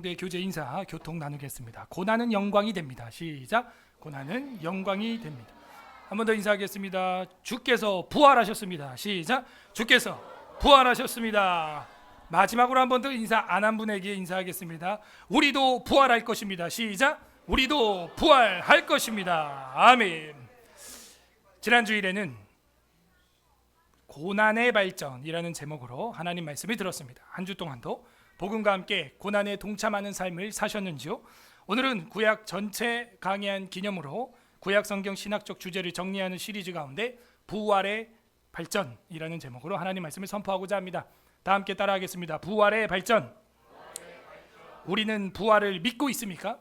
성도의 교제 인사 교통 나누겠습니다. 고난은 영광이 됩니다. 시작. 고난은 영광이 됩니다. 한 번 더 인사하겠습니다. 주께서 부활하셨습니다. 시작. 주께서 부활하셨습니다. 마지막으로 한 번 더 인사 안 한 분에게 인사하겠습니다. 우리도 부활할 것입니다. 시작. 우리도 부활할 것입니다. 아멘. 지난 주일에는 고난의 발전이라는 제목으로 하나님 말씀을 들었습니다. 한 주 동안도 복음과 함께 고난에 동참하는 삶을 사셨는지요? 오늘은 구약 전체 강해한 기념으로 구약 성경 신학적 주제를 정리하는 시리즈 가운데 부활의 발전이라는 제목으로 하나님 말씀을 선포하고자 합니다. 다 함께 따라하겠습니다. 부활의 발전. 우리는 부활을 믿고 있습니까?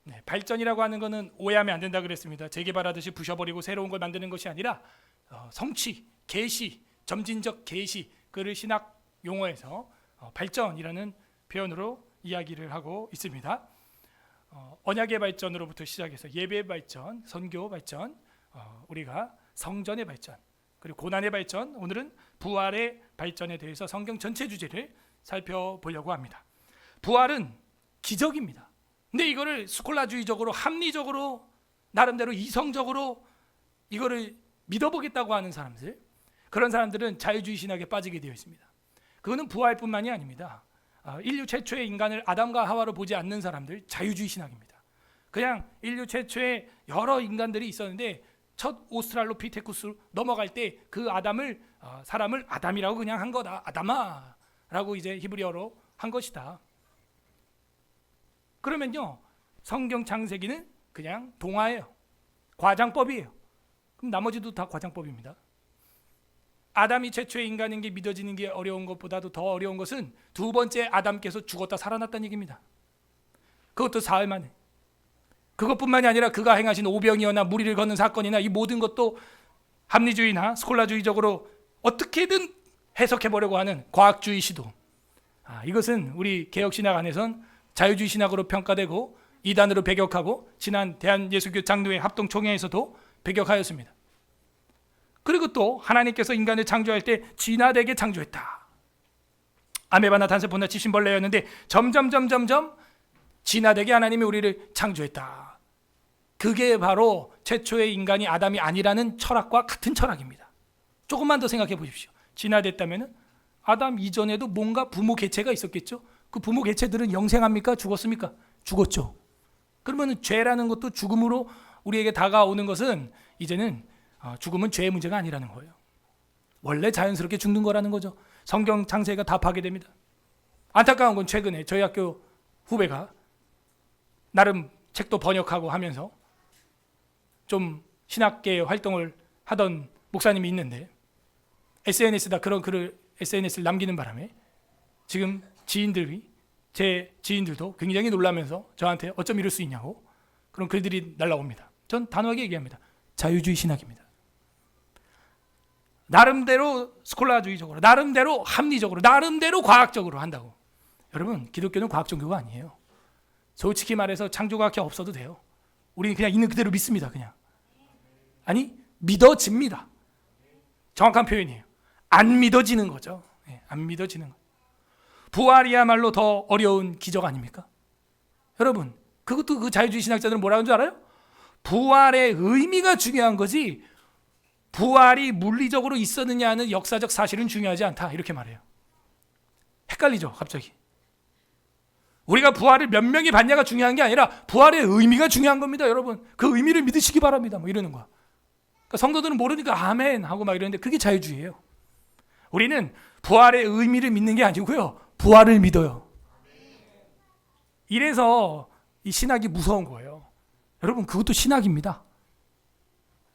네, 발전이라고 하는 것은 오해하면 안 된다 그랬습니다. 재개발하듯이 부셔버리고 새로운 걸 만드는 것이 아니라 성취, 계시, 점진적 계시, 그를 신학 용어에서 발전이라는 표현으로 이야기를 하고 있습니다. 언약의 발전으로부터 시작해서 예배의 발전, 선교 발전, 우리가 성전의 발전, 그리고 고난의 발전, 오늘은 부활의 발전에 대해서 성경 전체 주제를 살펴보려고 합니다. 부활은 기적입니다. 근데 이거를 스콜라주의적으로, 합리적으로, 나름대로 이성적으로 이거를 믿어보겠다고 하는 사람들, 그런 사람들은 자유주의 신학에 빠지게 되어 있습니다. 그거는 부활뿐만이 아닙니다. 인류 최초의 인간을 아담과 하와로 보지 않는 사람들, 자유주의 신학입니다. 그냥 인류 최초의 여러 인간들이 있었는데 첫 오스트랄로피테쿠스 넘어갈 때 그 아담을 사람을 아담이라고 그냥 한 거다. 아담아라고 이제 히브리어로 한 것이다. 그러면요, 성경 창세기는 그냥 동화예요. 과장법이에요. 그럼 나머지도 다 과장법입니다. 아담이 최초의 인간인 게 믿어지는 게 어려운 것보다도 더 어려운 것은 두 번째 아담께서 죽었다 살아났다는 얘기입니다. 그것도 사흘 만에. 그것뿐만이 아니라 그가 행하신 오병이어나 무리를 걷는 사건이나 이 모든 것도 합리주의나 스콜라주의적으로 어떻게든 해석해보려고 하는 과학주의 시도. 이것은 우리 개혁신학 안에선 자유주의 신학으로 평가되고 이단으로 배격하고 지난 대한예수교 장로회 합동총회에서도 배격하였습니다. 그리고 또 하나님께서 인간을 창조할 때 진화되게 창조했다. 아메바나 단세포나 지심벌레였는데 점점 진화되게 하나님이 우리를 창조했다. 그게 바로 최초의 인간이 아담이 아니라는 철학과 같은 철학입니다. 조금만 더 생각해 보십시오. 진화됐다면 아담 이전에도 뭔가 부모 개체가 있었겠죠. 그 부모 개체들은 영생합니까? 죽었습니까? 죽었죠. 그러면 죄라는 것도 죽음으로 우리에게 다가오는 것은 이제는 죽음은 죄의 문제가 아니라는 거예요. 원래 자연스럽게 죽는 거라는 거죠. 성경 창세기가 다 파괴됩니다. 안타까운 건 최근에 저희 학교 후배가 나름 책도 번역하고 하면서 좀 신학계 활동을 하던 목사님이 있는데 SNS에다 그런 글을 SNS를 남기는 바람에 지금 제 지인들도 굉장히 놀라면서 저한테 어쩜 이럴 수 있냐고 그런 글들이 날라옵니다. 전 단호하게 얘기합니다. 자유주의 신학입니다. 나름대로 스콜라주의적으로, 나름대로 합리적으로, 나름대로 과학적으로 한다고. 여러분, 기독교는 과학 종교가 아니에요. 솔직히 말해서 창조과학이 없어도 돼요. 우리는 그냥 있는 그대로 믿습니다. 그냥. 아니, 믿어집니다. 정확한 표현이에요. 안 믿어지는 거죠. 안 믿어지는 거. 부활이야말로 더 어려운 기적 아닙니까? 여러분, 그것도 그 자유주의 신학자들은 뭐라는 줄 알아요? 부활의 의미가 중요한 거지 부활이 물리적으로 있었느냐 하는 역사적 사실은 중요하지 않다, 이렇게 말해요. 헷갈리죠, 갑자기. 우리가 부활을 몇 명이 받냐가 중요한 게 아니라 부활의 의미가 중요한 겁니다, 여러분. 그 의미를 믿으시기 바랍니다, 뭐 이러는 거야. 그러니까 성도들은 모르니까 아멘 하고 막 이러는데 그게 자유주의예요. 우리는 부활의 의미를 믿는 게 아니고요, 부활을 믿어요. 이래서 이 신학이 무서운 거예요. 여러분, 그것도 신학입니다.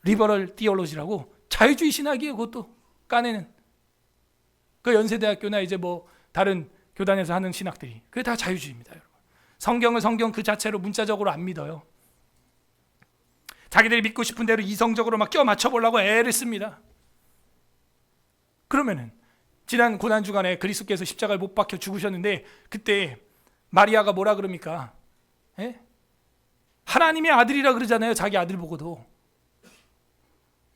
리버럴 티올로지라고 자유주의 신학이에요. 그것도 까내는 그 연세대학교나 이제 뭐 다른 교단에서 하는 신학들이 그게 다 자유주의입니다, 여러분. 성경을 성경 그 자체로 문자적으로 안 믿어요. 자기들이 믿고 싶은 대로 이성적으로 막 껴 맞춰 보려고 애를 씁니다. 그러면은 지난 고난 주간에 그리스도께서 십자가에 못 박혀 죽으셨는데 그때 마리아가 뭐라 그럽니까? 하나님의 아들이라 그러잖아요, 자기 아들 보고도.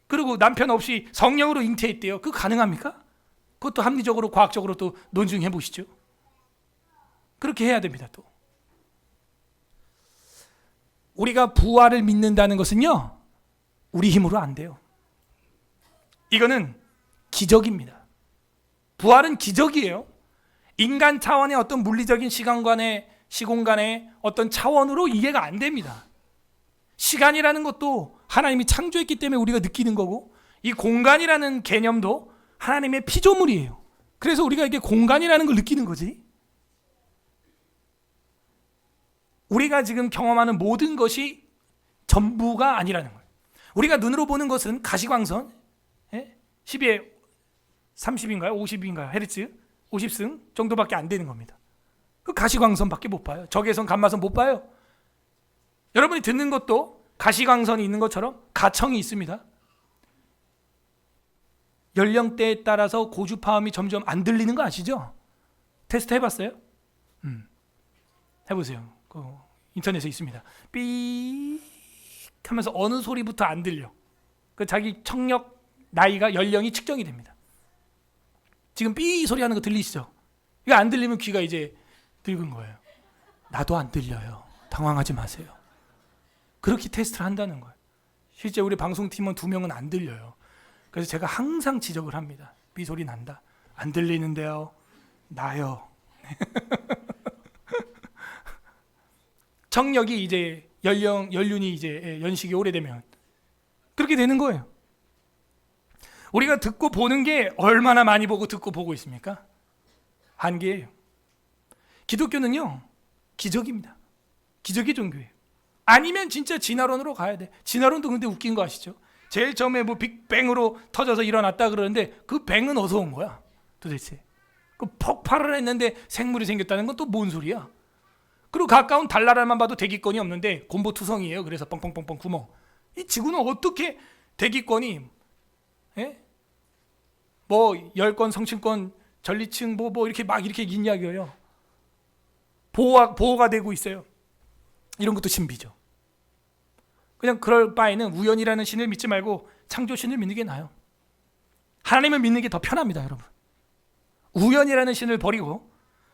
그리고 남편 없이 성령으로 잉태했대요. 그거 가능합니까? 그것도 합리적으로 과학적으로 또 논증해 보시죠. 그렇게 해야 됩니다. 또 우리가 부활을 믿는다는 것은요, 우리 힘으로 안 돼요. 이거는 기적입니다. 부활은 기적이에요. 인간 차원의 어떤 물리적인 시공간의 어떤 차원으로 이해가 안 됩니다. 시간이라는 것도 하나님이 창조했기 때문에 우리가 느끼는 거고, 이 공간이라는 개념도 하나님의 피조물이에요. 그래서 우리가 이게 공간이라는 걸 느끼는 거지. 우리가 지금 경험하는 모든 것이 전부가 아니라는 거예요. 우리가 눈으로 보는 것은 가시광선 12에 30인가요? 50인가요? 헤르츠 50승 정도밖에 안 되는 겁니다. 그 가시광선밖에 못 봐요. 적외선, 감마선 못 봐요. 여러분이 듣는 것도 가시광선이 있는 것처럼 가청이 있습니다. 연령대에 따라서 고주파음이 점점 안 들리는 거 아시죠? 테스트 해봤어요? 해보세요. 인터넷에 있습니다. 삐 하면서 어느 소리부터 안 들려. 그 자기 청력 나이가 연령이 측정이 됩니다. 지금 삐 소리 하는 거 들리시죠? 이거 안 들리면 귀가 이제 늙은 거예요. 나도 안 들려요. 당황하지 마세요. 그렇게 테스트를 한다는 거예요. 실제 우리 방송팀원 2명은 안 들려요. 그래서 제가 항상 지적을 합니다. 삐 소리 난다. 안 들리는데요. 나요. 청력이 이제 연륜이 이제 연식이 오래되면 그렇게 되는 거예요. 우리가 듣고 보는 게 얼마나 많이 보고 듣고 보고 있습니까? 한계예요. 기독교는요, 기적입니다. 기적의 종교예요. 아니면 진짜 진화론으로 가야 돼. 진화론도 근데 웃긴 거 아시죠? 제일 처음에 뭐 빅뱅으로 터져서 일어났다 그러는데 그 뱅은 어디서 온 거야? 도대체. 그 폭발을 했는데 생물이 생겼다는 건 또 뭔 소리야? 그리고 가까운 달나라만 봐도 대기권이 없는데 곰보투성이에요. 그래서 뻥뻥뻥뻥 구멍. 이 지구는 어떻게 대기권이 뭐 열권, 성층권, 전리층 뭐 이렇게 막 이렇게 이야기해요. 보호가 되고 있어요. 이런 것도 신비죠. 그냥 그럴 바에는 우연이라는 신을 믿지 말고 창조신을 믿는 게 나아요. 하나님을 믿는 게 더 편합니다, 여러분. 우연이라는 신을 버리고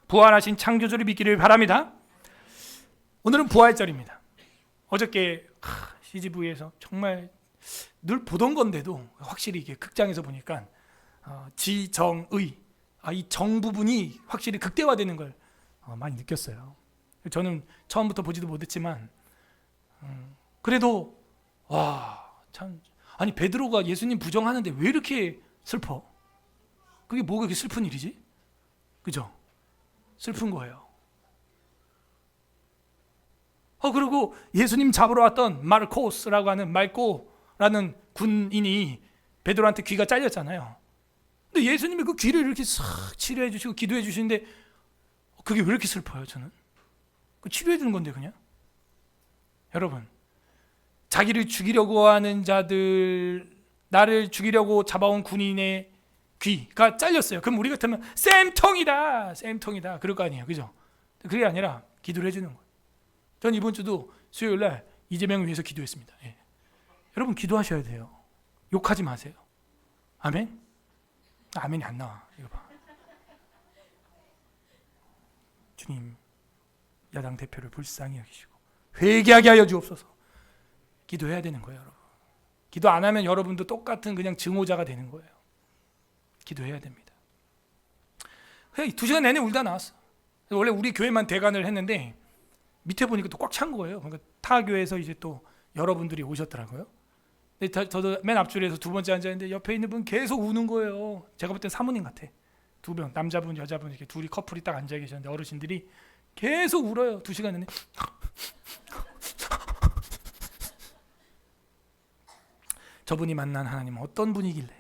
부활하신 창조주를 믿기를 바랍니다. 오늘은 부활절입니다. 어저께 CGV에서 정말 늘 보던 건데도 확실히 이게 극장에서 보니까 지정의 이 정 부분이 확실히 극대화되는 걸 많이 느꼈어요. 저는 처음부터 보지도 못했지만 그래도 참, 아니 베드로가 예수님 부정하는데 왜 이렇게 슬퍼? 그게 뭐가 그렇게 슬픈 일이지? 그죠? 슬픈 거예요. 그리고 예수님 잡으러 왔던 마르코스라고 하는 말코라는 군인이 베드로한테 귀가 잘렸잖아요. 근데 예수님이 그 귀를 이렇게 싹 치료해 주시고 기도해 주시는데 그게 왜 이렇게 슬퍼요, 저는? 그 치료해 주는 건데 그냥. 여러분, 자기를 죽이려고 하는 자들, 나를 죽이려고 잡아온 군인의 귀가 잘렸어요. 그럼 우리 같으면 쌤통이다 그럴 거 아니에요, 그죠? 그게 아니라 기도를 해주는 거예요. 전 이번 주도 수요일날 이재명을 위해서 기도했습니다. 여러분 기도하셔야 돼요. 욕하지 마세요. 아멘? 아멘이 안 나와. 이거 봐. 주님, 야당 대표를 불쌍히 여기시고 회개하게 하여 주옵소서. 기도해야 되는 거예요, 여러분. 기도 안 하면 여러분도 똑같은 그냥 증오자가 되는 거예요. 기도해야 됩니다. 2시간 내내 울다 나왔어. 원래 우리 교회만 대관을 했는데 밑에 보니까 또 꽉 찬 거예요. 그러니까 타 교회에서 이제 또 여러분들이 오셨더라고요. 근데 저도 맨 앞줄에서 두 번째 앉았는데 옆에 있는 분 계속 우는 거예요. 제가 볼 땐 사모님 같아. 두 명, 남자분, 여자분 이렇게 둘이 커플이 딱 앉아 계셨는데 어르신들이 계속 울어요. 2시간 내내. 저분이 만난 하나님은 어떤 분이길래?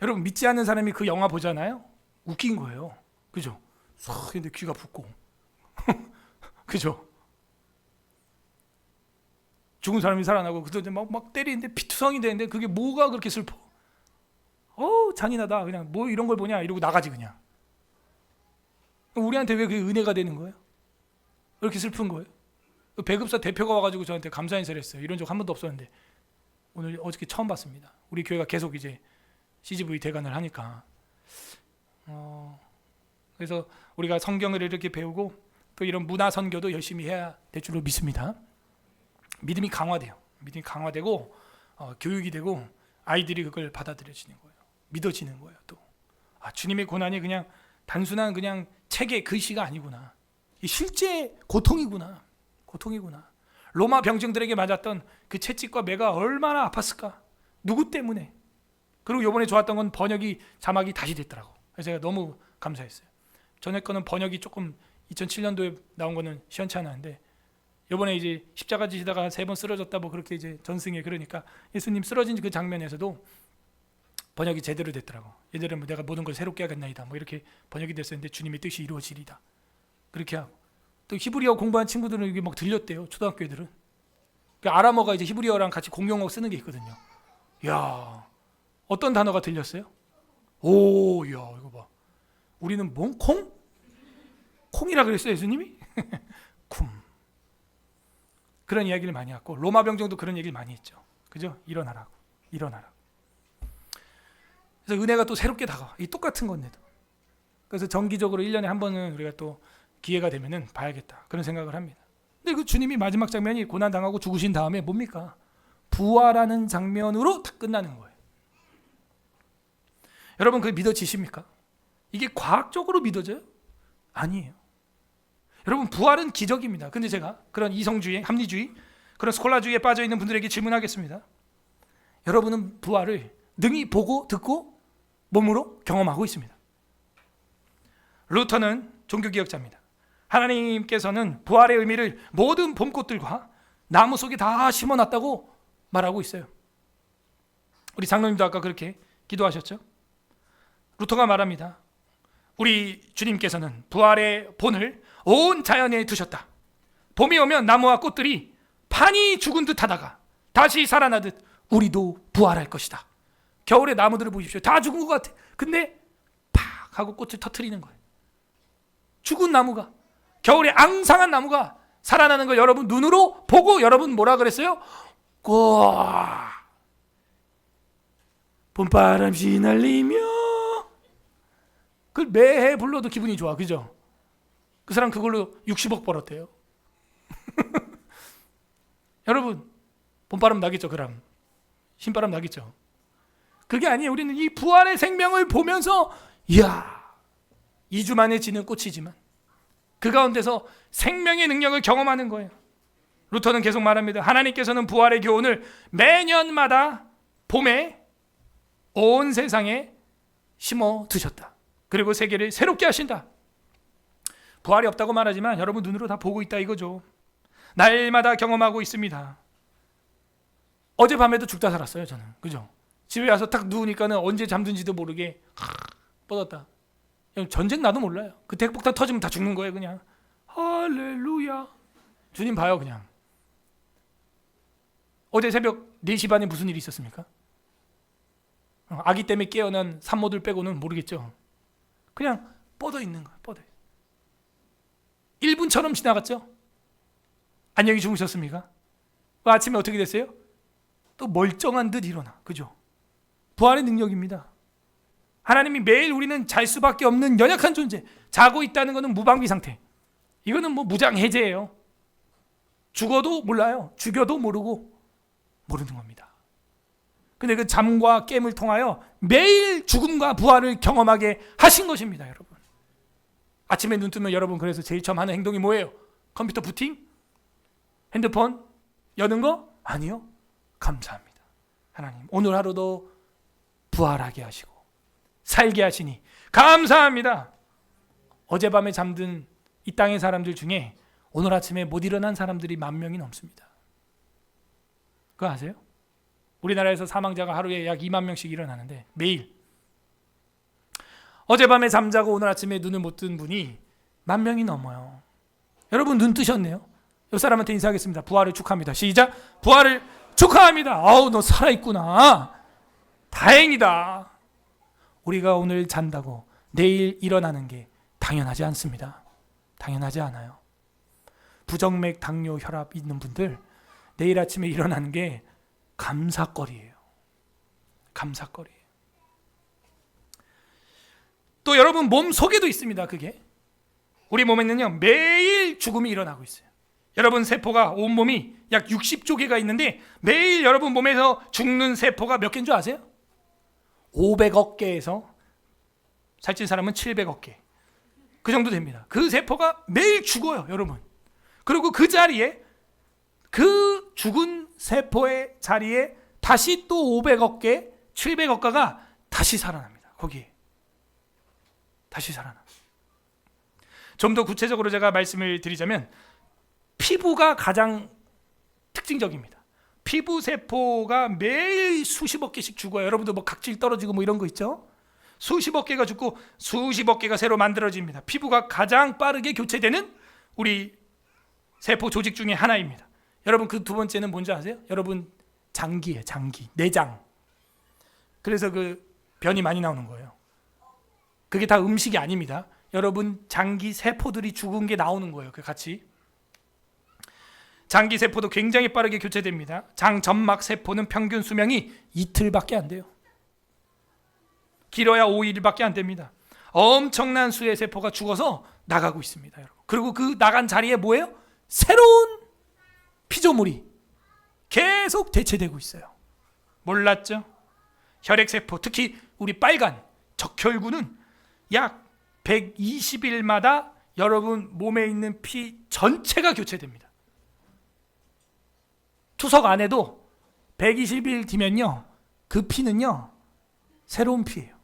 여러분 믿지 않는 사람이 그 영화 보잖아요. 웃긴 거예요. 그죠? 싹 근데 귀가 붓고. 그죠? 죽은 사람이 살아나고 그때 막 때리는데 피투성이 되는데 그게 뭐가 그렇게 슬퍼? 잔인하다. 그냥 뭐 이런 걸 보냐 이러고 나가지 그냥. 우리한테 왜 그게 은혜가 되는 거예요? 왜 이렇게 슬픈 거예요? 배급사 대표가 와가지고 저한테 감사 인사를 했어요. 이런 적 한 번도 없었는데 어저께 처음 봤습니다. 우리 교회가 계속 이제 CGV 대관을 하니까 그래서 우리가 성경을 이렇게 배우고 또 이런 문화 선교도 열심히 해야 될 줄로 믿습니다. 믿음이 강화돼요. 믿음이 강화되고 교육이 되고 아이들이 그걸 받아들여지는 거예요. 믿어지는 거예요. 또 주님의 고난이 그냥 단순한 그냥 책의 글씨가 아니구나. 이 실제 고통이구나. 고통이구나. 로마 병정들에게 맞았던 그 채찍과 매가 얼마나 아팠을까. 누구 때문에. 그리고 이번에 좋았던 건 번역이 자막이 다시 됐더라고. 그래서 제가 너무 감사했어요. 전에 거는 번역이 조금 2007년도에 나온 거는 시원치 않았는데 이번에 이제 십자가 지시다가 3번 쓰러졌다 뭐 그렇게 이제 전승에 그러니까 예수님 쓰러진 그 장면에서도 번역이 제대로 됐더라고. 예전에 뭐 내가 모든 걸 새롭게 하겠나이다 뭐 이렇게 번역이 됐었는데 주님의 뜻이 이루어지리다 그렇게 하고 또 히브리어 공부한 친구들은 이게 막 들렸대요. 초등학교 애들은 그 아람어가 이제 히브리어랑 같이 공용어 쓰는 게 있거든요. 야 어떤 단어가 들렸어요? 오, 야 이거 봐. 우리는 뭔 콩? 콩이라 그랬어요 예수님이? 쿰. 그런 이야기를 많이 했고 로마 병정도 그런 얘기를 많이 했죠. 그죠? 일어나라고. 일어나라고. 그래서 은혜가 또 새롭게 다가와. 이 똑같은 건데도. 그래서 정기적으로 1년에 한 번은 우리가 또 기회가 되면은 봐야겠다. 그런 생각을 합니다. 근데 그 주님이 마지막 장면이 고난 당하고 죽으신 다음에 뭡니까? 부활하는 장면으로 다 끝나는 거예요. 여러분 그게 믿어지십니까? 이게 과학적으로 믿어져요? 아니에요. 여러분 부활은 기적입니다. 근데 제가 그런 이성주의, 합리주의, 그런 스콜라주의에 빠져 있는 분들에게 질문하겠습니다. 여러분은 부활을 능히 보고 듣고 몸으로 경험하고 있습니다. 루터는 종교개혁자입니다. 하나님께서는 부활의 의미를 모든 봄꽃들과 나무 속에 다 심어놨다고 말하고 있어요. 우리 장로님도 아까 그렇게 기도하셨죠? 루터가 말합니다. 우리 주님께서는 부활의 본을 온 자연에 두셨다. 봄이 오면 나무와 꽃들이 판이 죽은 듯 하다가 다시 살아나듯 우리도 부활할 것이다. 겨울에 나무들을 보십시오. 다 죽은 것 같아. 근데 팍 하고 꽃을 터뜨리는 거예요. 죽은 나무가, 겨울에 앙상한 나무가 살아나는 걸 여러분 눈으로 보고 여러분 뭐라 그랬어요? 와, 봄바람 시날리며. 그걸 매해 불러도 기분이 좋아. 그죠? 그 사람 그걸로 60억 벌었대요. 여러분 봄바람 나겠죠? 그럼 신바람 나겠죠? 그게 아니에요. 우리는 이 부활의 생명을 보면서 이야 2주 만에 지는 꽃이지만 그 가운데서 생명의 능력을 경험하는 거예요. 루터는 계속 말합니다. 하나님께서는 부활의 교훈을 매년마다 봄에 온 세상에 심어 두셨다. 그리고 세계를 새롭게 하신다. 부활이 없다고 말하지만 여러분 눈으로 다 보고 있다 이거죠. 날마다 경험하고 있습니다. 어젯밤에도 죽다 살았어요 저는. 그죠? 집에 와서 딱 누우니까는 언제 잠든지도 모르게 뻗었다. 전쟁 나도 몰라요. 그 핵폭탄 터지면 다 죽는 거예요 그냥. 할렐루야. 주님 봐요 그냥. 어제 새벽 4시 반에 무슨 일이 있었습니까? 아기 때문에 깨어난 산모들 빼고는 모르겠죠. 그냥 뻗어 있는 거예요. 뻗어. 1분처럼 지나갔죠. 안녕히 주무셨습니까? 아침에 어떻게 됐어요? 또 멀쩡한 듯 일어나. 그죠? 부활의 능력입니다. 하나님이 매일 우리는 잘 수밖에 없는 연약한 존재. 자고 있다는 것은 무방비 상태. 이거는 뭐 무장해제예요. 죽어도 몰라요. 죽여도 모르고 모르는 겁니다. 근데 그 잠과 깨임을 통하여 매일 죽음과 부활을 경험하게 하신 것입니다, 여러분. 아침에 눈 뜨면 여러분 그래서 제일 처음 하는 행동이 뭐예요? 컴퓨터 부팅? 핸드폰 여는 거? 아니요. 감사합니다. 하나님 오늘 하루도 부활하게 하시고 살게 하시니 감사합니다. 어젯밤에 잠든 이 땅의 사람들 중에 오늘 아침에 못 일어난 사람들이 10,000명이 넘습니다. 그거 아세요? 우리나라에서 사망자가 하루에 약 20,000명씩 일어나는데 매일 어젯밤에 잠자고 오늘 아침에 눈을 못 뜬 분이 10,000명이 넘어요. 여러분 눈 뜨셨네요. 옆 사람한테 인사하겠습니다. 부활을 축하합니다. 시작. 부활을 축하합니다. 아우 너 살아있구나. 다행이다. 우리가 오늘 잔다고 내일 일어나는 게 당연하지 않습니다. 당연하지 않아요. 부정맥, 당뇨, 혈압 있는 분들 내일 아침에 일어나는 게 감사거리예요. 감사거리예요. 또 여러분 몸 속에도 있습니다. 그게 우리 몸에는요 매일 죽음이 일어나고 있어요. 여러분 세포가 온몸이 약 60조 개가 있는데 매일 여러분 몸에서 죽는 세포가 몇 개인 줄 아세요? 500억 개에서 살찐 사람은 700억 개, 그 정도 됩니다. 그 세포가 매일 죽어요 여러분. 그리고 그 자리에, 그 죽은 세포의 자리에 다시 또 500억 개, 700억 가가 다시 살아납니다. 거기에 다시 살아나. 좀 더 구체적으로 제가 말씀을 드리자면 피부가 가장 특징적입니다. 피부 세포가 매일 수십억 개씩 죽어요. 여러분도 뭐 각질 떨어지고 뭐 이런 거 있죠? 수십억 개가 죽고 수십억 개가 새로 만들어집니다. 피부가 가장 빠르게 교체되는 우리 세포 조직 중에 하나입니다. 여러분 그 두 번째는 뭔지 아세요? 여러분 장기예요. 장기, 내장. 그래서 그 변이 많이 나오는 거예요. 그게 다 음식이 아닙니다. 여러분 장기 세포들이 죽은 게 나오는 거예요. 그 같이. 장기 세포도 굉장히 빠르게 교체됩니다. 장점막 세포는 평균 수명이 이틀밖에 안 돼요. 길어야 5일밖에 안 됩니다. 엄청난 수의 세포가 죽어서 나가고 있습니다, 여러분. 그리고 그 나간 자리에 뭐예요? 새로운 피조물이 계속 대체되고 있어요. 몰랐죠? 혈액세포, 특히 우리 빨간 적혈구는 약 120일마다 여러분 몸에 있는 피 전체가 교체됩니다. 투석 안 해도 120일 뒤면요, 그 피는요 새로운 피예요.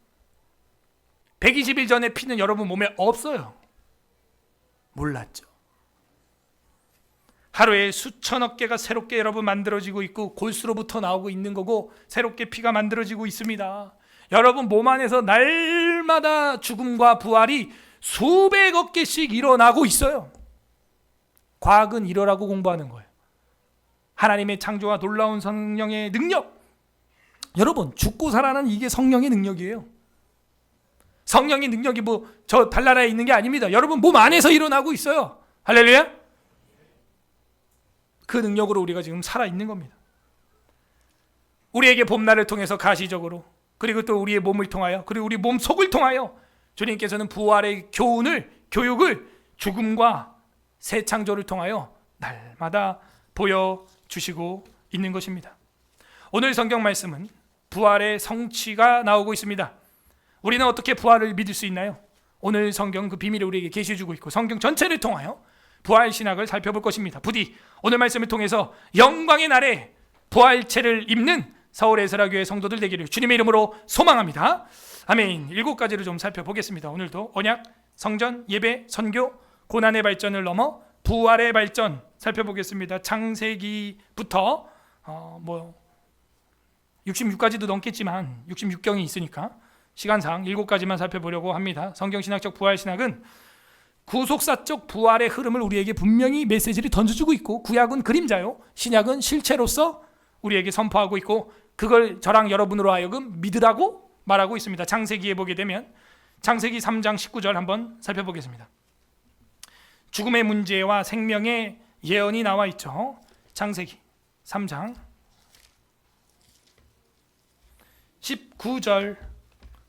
120일 전에 피는 여러분 몸에 없어요. 몰랐죠? 하루에 수천억 개가 새롭게 여러분 만들어지고 있고 골수로부터 나오고 있는 거고 새롭게 피가 만들어지고 있습니다. 여러분 몸 안에서 날마다 죽음과 부활이 수백억 개씩 일어나고 있어요. 과학은 이러라고 공부하는 거예요. 하나님의 창조와 놀라운 성령의 능력. 여러분 죽고 살아나는 이게 성령의 능력이에요. 성령의 능력이 뭐 저 달나라에 있는 게 아닙니다. 여러분 몸 안에서 일어나고 있어요. 할렐루야. 그 능력으로 우리가 지금 살아있는 겁니다. 우리에게 봄날을 통해서 가시적으로, 그리고 또 우리의 몸을 통하여, 그리고 우리 몸 속을 통하여 주님께서는 부활의 교육을 죽음과 새 창조를 통하여 날마다 보여주시고 있는 것입니다. 오늘 성경 말씀은 부활의 성취가 나오고 있습니다. 우리는 어떻게 부활을 믿을 수 있나요? 오늘 성경 그 비밀을 우리에게 계시해주고 있고 성경 전체를 통하여 부활 신학을 살펴볼 것입니다. 부디 오늘 말씀을 통해서 영광의 날에 부활체를 입는 서울에스라교회 성도들 되기를 주님의 이름으로 소망합니다. 아멘. 7가지를 좀 살펴보겠습니다. 오늘도 언약, 성전, 예배, 선교, 고난의 발전을 넘어 부활의 발전 살펴보겠습니다. 창세기부터 66가지도 넘겠지만 66경이 있으니까 시간상 7가지만 살펴보려고 합니다. 성경신학적 부활신학은 구속사적 부활의 흐름을 우리에게 분명히 메시지를 던져주고 있고, 구약은 그림자요, 신약은 실체로서 우리에게 선포하고 있고, 그걸 저랑 여러분으로 하여금 믿으라고 말하고 있습니다. 창세기에 보게 되면 창세기 3장 19절 한번 살펴보겠습니다. 죽음의 문제와 생명의 예언이 나와 있죠. 창세기 3장 19절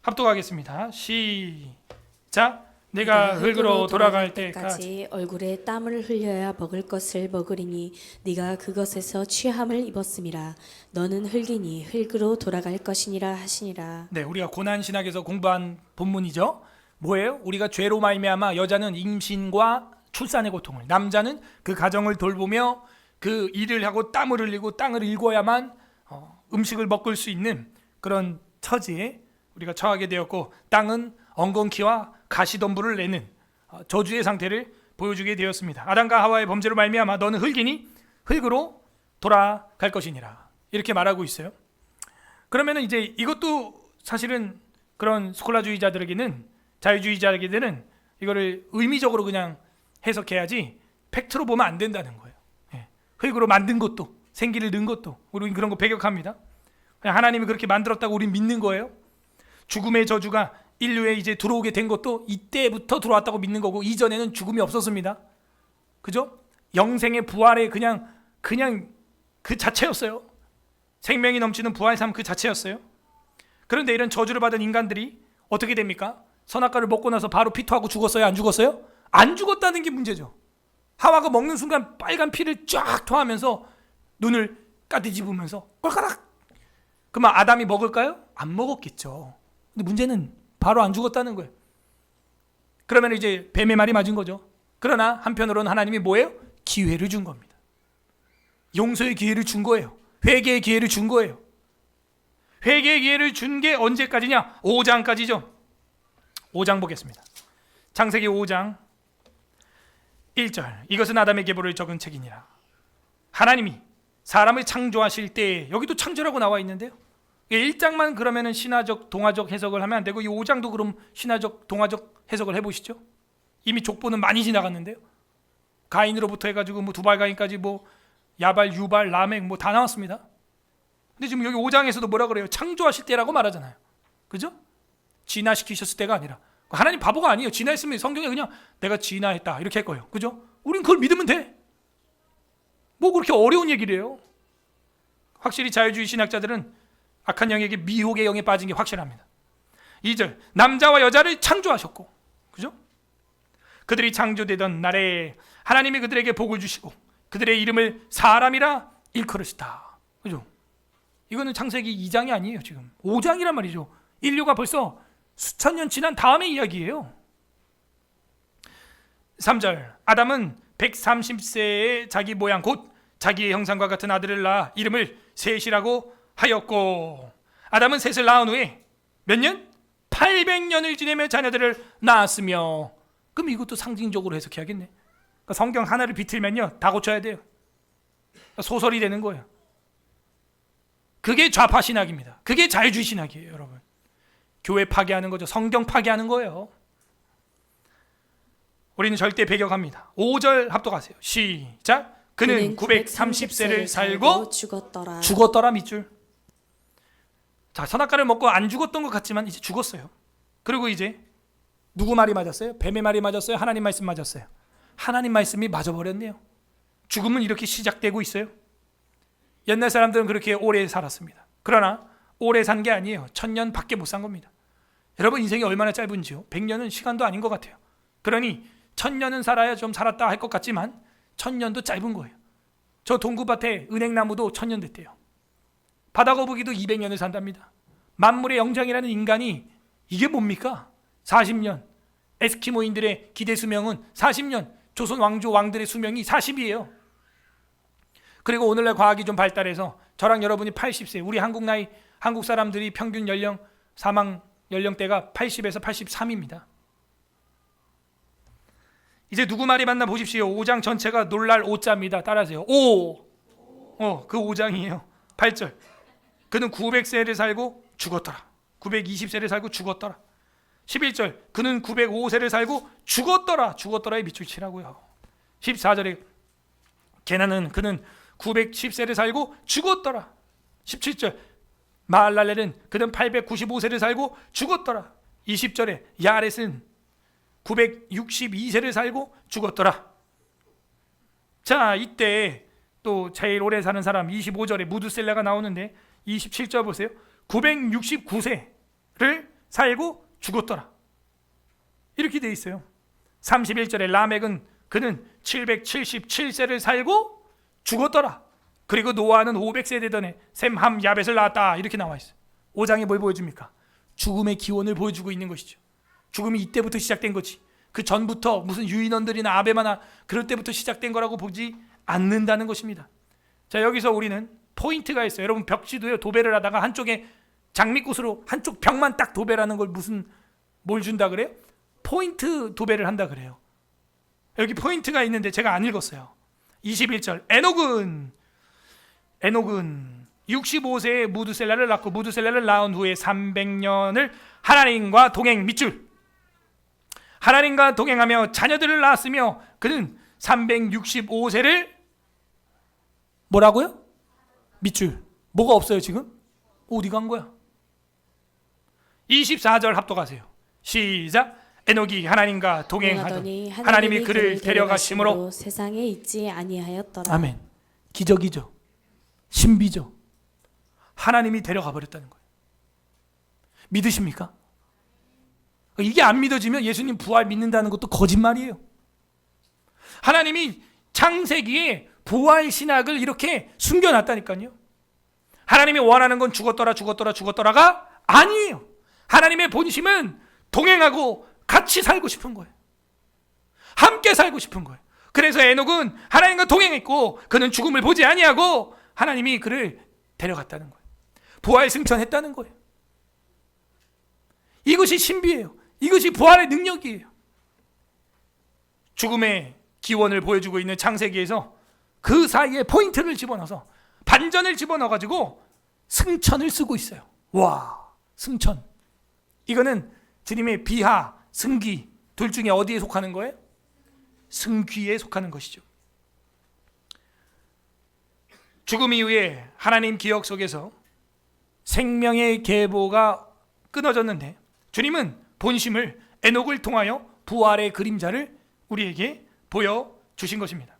합독하겠습니다. 시작. 내가 흙으로 돌아갈 때까지 얼굴에 땀을 흘려야 먹을 것을 먹으리니 네가 그것에서 취함을 입었음이라. 너는 흙이니 흙으로 돌아갈 것이니라 하시니라. 네, 우리가 고난 신학에서 공부한 본문이죠. 뭐예요? 우리가 죄로 말미암아 여자는 임신과 출산의 고통을, 남자는 그 가정을 돌보며 그 일을 하고 땀을 흘리고 땅을 일궈야만 음식을 먹을 수 있는 그런 처지에 우리가 처하게 되었고, 땅은 엉겅퀴와 가시덤불을 내는 저주의 상태를 보여주게 되었습니다. 아담과 하와의 범죄로 말미암아 너는 흙이니 흙으로 돌아갈 것이니라, 이렇게 말하고 있어요. 그러면은 이제 이것도 사실은 그런 스콜라주의자들에게는, 자유주의자에게는 이거를 의미적으로 그냥 해석해야지 팩트로 보면 안 된다는 거예요. 흙으로 만든 것도, 생기를 넣은 것도 우리는 그런 거 배격합니다. 그냥 하나님이 그렇게 만들었다고 우리는 믿는 거예요. 죽음의 저주가 인류에 이제 들어오게 된 것도 이때부터 들어왔다고 믿는 거고, 이전에는 죽음이 없었습니다. 그죠? 영생의 부활의 그냥 그 자체였어요. 생명이 넘치는 부활의 삶 그 자체였어요. 그런데 이런 저주를 받은 인간들이 어떻게 됩니까? 선악과를 먹고 나서 바로 피토하고 죽었어요? 안 죽었어요? 안 죽었다는 게 문제죠. 하와가 먹는 순간 빨간 피를 쫙 토하면서 눈을 까뒤집으면서 꼴까락. 그러면 아담이 먹을까요? 안 먹었겠죠. 근데 문제는 바로 안 죽었다는 거예요. 그러면 이제 뱀의 말이 맞은 거죠. 그러나 한편으로는 하나님이 뭐예요? 기회를 준 겁니다. 용서의 기회를 준 거예요. 회개의 기회를 준 거예요. 회개의 기회를 준 게 언제까지냐? 5장까지죠. 5장 보겠습니다. 창세기 5장 1절. 이것은 아담의 계보를 적은 책이니라. 하나님이 사람을 창조하실 때, 여기도 창조라고 나와 있는데요. 1장만 그러면은 신화적 동화적 해석을 하면 안 되고 이 5장도 그럼 신화적 동화적 해석을 해보시죠. 이미 족보는 많이 지나갔는데요. 가인으로부터 해가지고 뭐 두발가인까지 뭐 야발, 유발, 라멕 뭐 다 나왔습니다. 근데 지금 여기 5장에서도 뭐라 그래요? 창조하실 때라고 말하잖아요. 그죠? 진화시키셨을 때가 아니라. 하나님 바보가 아니에요. 진화했으면 성경에 그냥 내가 진화했다 이렇게 할 거예요. 그죠? 우린 그걸 믿으면 돼. 뭐 그렇게 어려운 얘기를 해요. 확실히 자유주의 신학자들은 악한 영에게 미혹의 영에 빠진 게 확실합니다. 2절. 남자와 여자를 창조하셨고, 그죠? 그들이 창조되던 날에 하나님이 그들에게 복을 주시고 그들의 이름을 사람이라 일컬으시다. 그죠? 이거는 창세기 2장이 아니에요. 지금 5장이란 말이죠. 인류가 벌써 수천 년 지난 다음의 이야기예요. 3절. 아담은 130세에 자기 모양 곧 자기의 형상과 같은 아들을 낳아 이름을 셋이라고 하였고, 아담은 셋을 낳은 후에 몇 년? 800년을 지내며 자녀들을 낳았으며. 그럼 이것도 상징적으로 해석해야겠네. 그러니까 성경 하나를 비틀면요 다 고쳐야 돼요. 그러니까 소설이 되는 거예요. 그게 좌파 신학입니다. 그게 자유주의 신학이에요, 여러분. 교회 파괴하는 거죠. 성경 파괴하는 거예요. 우리는 절대 배격합니다. 5절 합독하세요. 시작. 그는 930세를 살고 죽었더라 밑줄. 자, 선악과를 먹고 안 죽었던 것 같지만 이제 죽었어요. 그리고 이제 누구 말이 맞았어요? 뱀의 말이 맞았어요? 하나님 말씀 맞았어요? 하나님 말씀이 맞아버렸네요. 죽음은 이렇게 시작되고 있어요. 옛날 사람들은 그렇게 오래 살았습니다. 그러나 오래 산 게 아니에요. 1000년밖에 못 산 겁니다. 여러분 인생이 얼마나 짧은지요? 100년은 시간도 아닌 것 같아요. 그러니 1000년은 살아야 좀 살았다 할 것 같지만 1000년도 짧은 거예요. 저 동구밭에 은행나무도 1000년 됐대요. 바다거북이도 200년을 산답니다. 만물의 영장이라는 인간이 이게 뭡니까? 40년. 에스키모인들의 기대 수명은 40년. 조선 왕조 왕들의 수명이 40이에요. 그리고 오늘날 과학이 좀 발달해서 저랑 여러분이 80세, 우리 한국 사람들이 평균 연령 사망 연령대가 80에서 83입니다. 이제 누구 말이 맞나 보십시오. 5장 전체가 놀랄 5자입니다. 따라하세요. 그 5장이에요. 8절. 그는 900세를 살고 죽었더라. 920세를 살고 죽었더라. 11절. 그는 905세를 살고 죽었더라. 죽었더라에 밑줄 치라고요. 14절에 그는 910세를 살고 죽었더라. 17절. 마할랄렐은 그는 895세를 살고 죽었더라. 20절에 야렛은 962세를 살고 죽었더라. 자, 이때 또 제일 오래 사는 사람 25절에 무드셀라가 나오는데 27절 보세요. 969세를 살고 죽었더라. 이렇게 돼 있어요. 31절에 라멕은 그는 777세를 살고 죽었더라. 그리고 노아는 500세 되던 해 셈, 함, 야벳을 낳았다. 이렇게 나와 있어요. 5장이 뭘 보여줍니까? 죽음의 기원을 보여주고 있는 것이죠. 죽음이 이때부터 시작된 거지. 그 전부터 무슨 유인원들이나 아베마나 그럴 때부터 시작된 거라고 보지 않는다는 것입니다. 자, 여기서 우리는 포인트가 있어요. 여러분 벽지도요. 도배를 하다가 한쪽에 장미꽃으로 한쪽 벽만 딱 도배라는 걸 뭘 준다 그래요? 포인트 도배를 한다 그래요. 여기 포인트가 있는데 제가 안 읽었어요. 21절. 에녹은 65세에 무드셀라를 낳고 무드셀라를 낳은 후에 300년을 하나님과 동행 밑줄. 하나님과 동행하며 자녀들을 낳았으며 그는 365세를 뭐라고요? 밑줄. 뭐가 없어요 지금? 어디 간 거야? 24절 합독하세요. 시작. 에녹이 하나님과 동행하더니 하나님이 그를 데려가심으로 세상에 있지 아니하였더라. 아멘. 기적이죠. 신비죠. 하나님이 데려가 버렸다는 거예요. 믿으십니까? 이게 안 믿어지면 예수님 부활 믿는다는 것도 거짓말이에요. 하나님이 창세기에 부활 신학을 이렇게 숨겨놨다니까요. 하나님이 원하는 건 죽었더라가 아니에요. 하나님의 본심은 동행하고 같이 살고 싶은 거예요. 함께 살고 싶은 거예요. 그래서 에녹은 하나님과 동행했고 그는 죽음을 보지 아니하고 하나님이 그를 데려갔다는 거예요. 부활 승천했다는 거예요. 이것이 신비예요. 이것이 부활의 능력이에요. 죽음의 기원을 보여주고 있는 창세기에서 그 사이에 포인트를 집어넣어서 반전을 집어넣어가지고 승천을 쓰고 있어요. 와, 승천. 이거는 주님의 비하, 승기 둘 중에 어디에 속하는 거예요? 승귀에 속하는 것이죠. 죽음 이후에 하나님 기억 속에서 생명의 계보가 끊어졌는데 주님은 본심을 에녹을 통하여 부활의 그림자를 우리에게 보여주신 것입니다.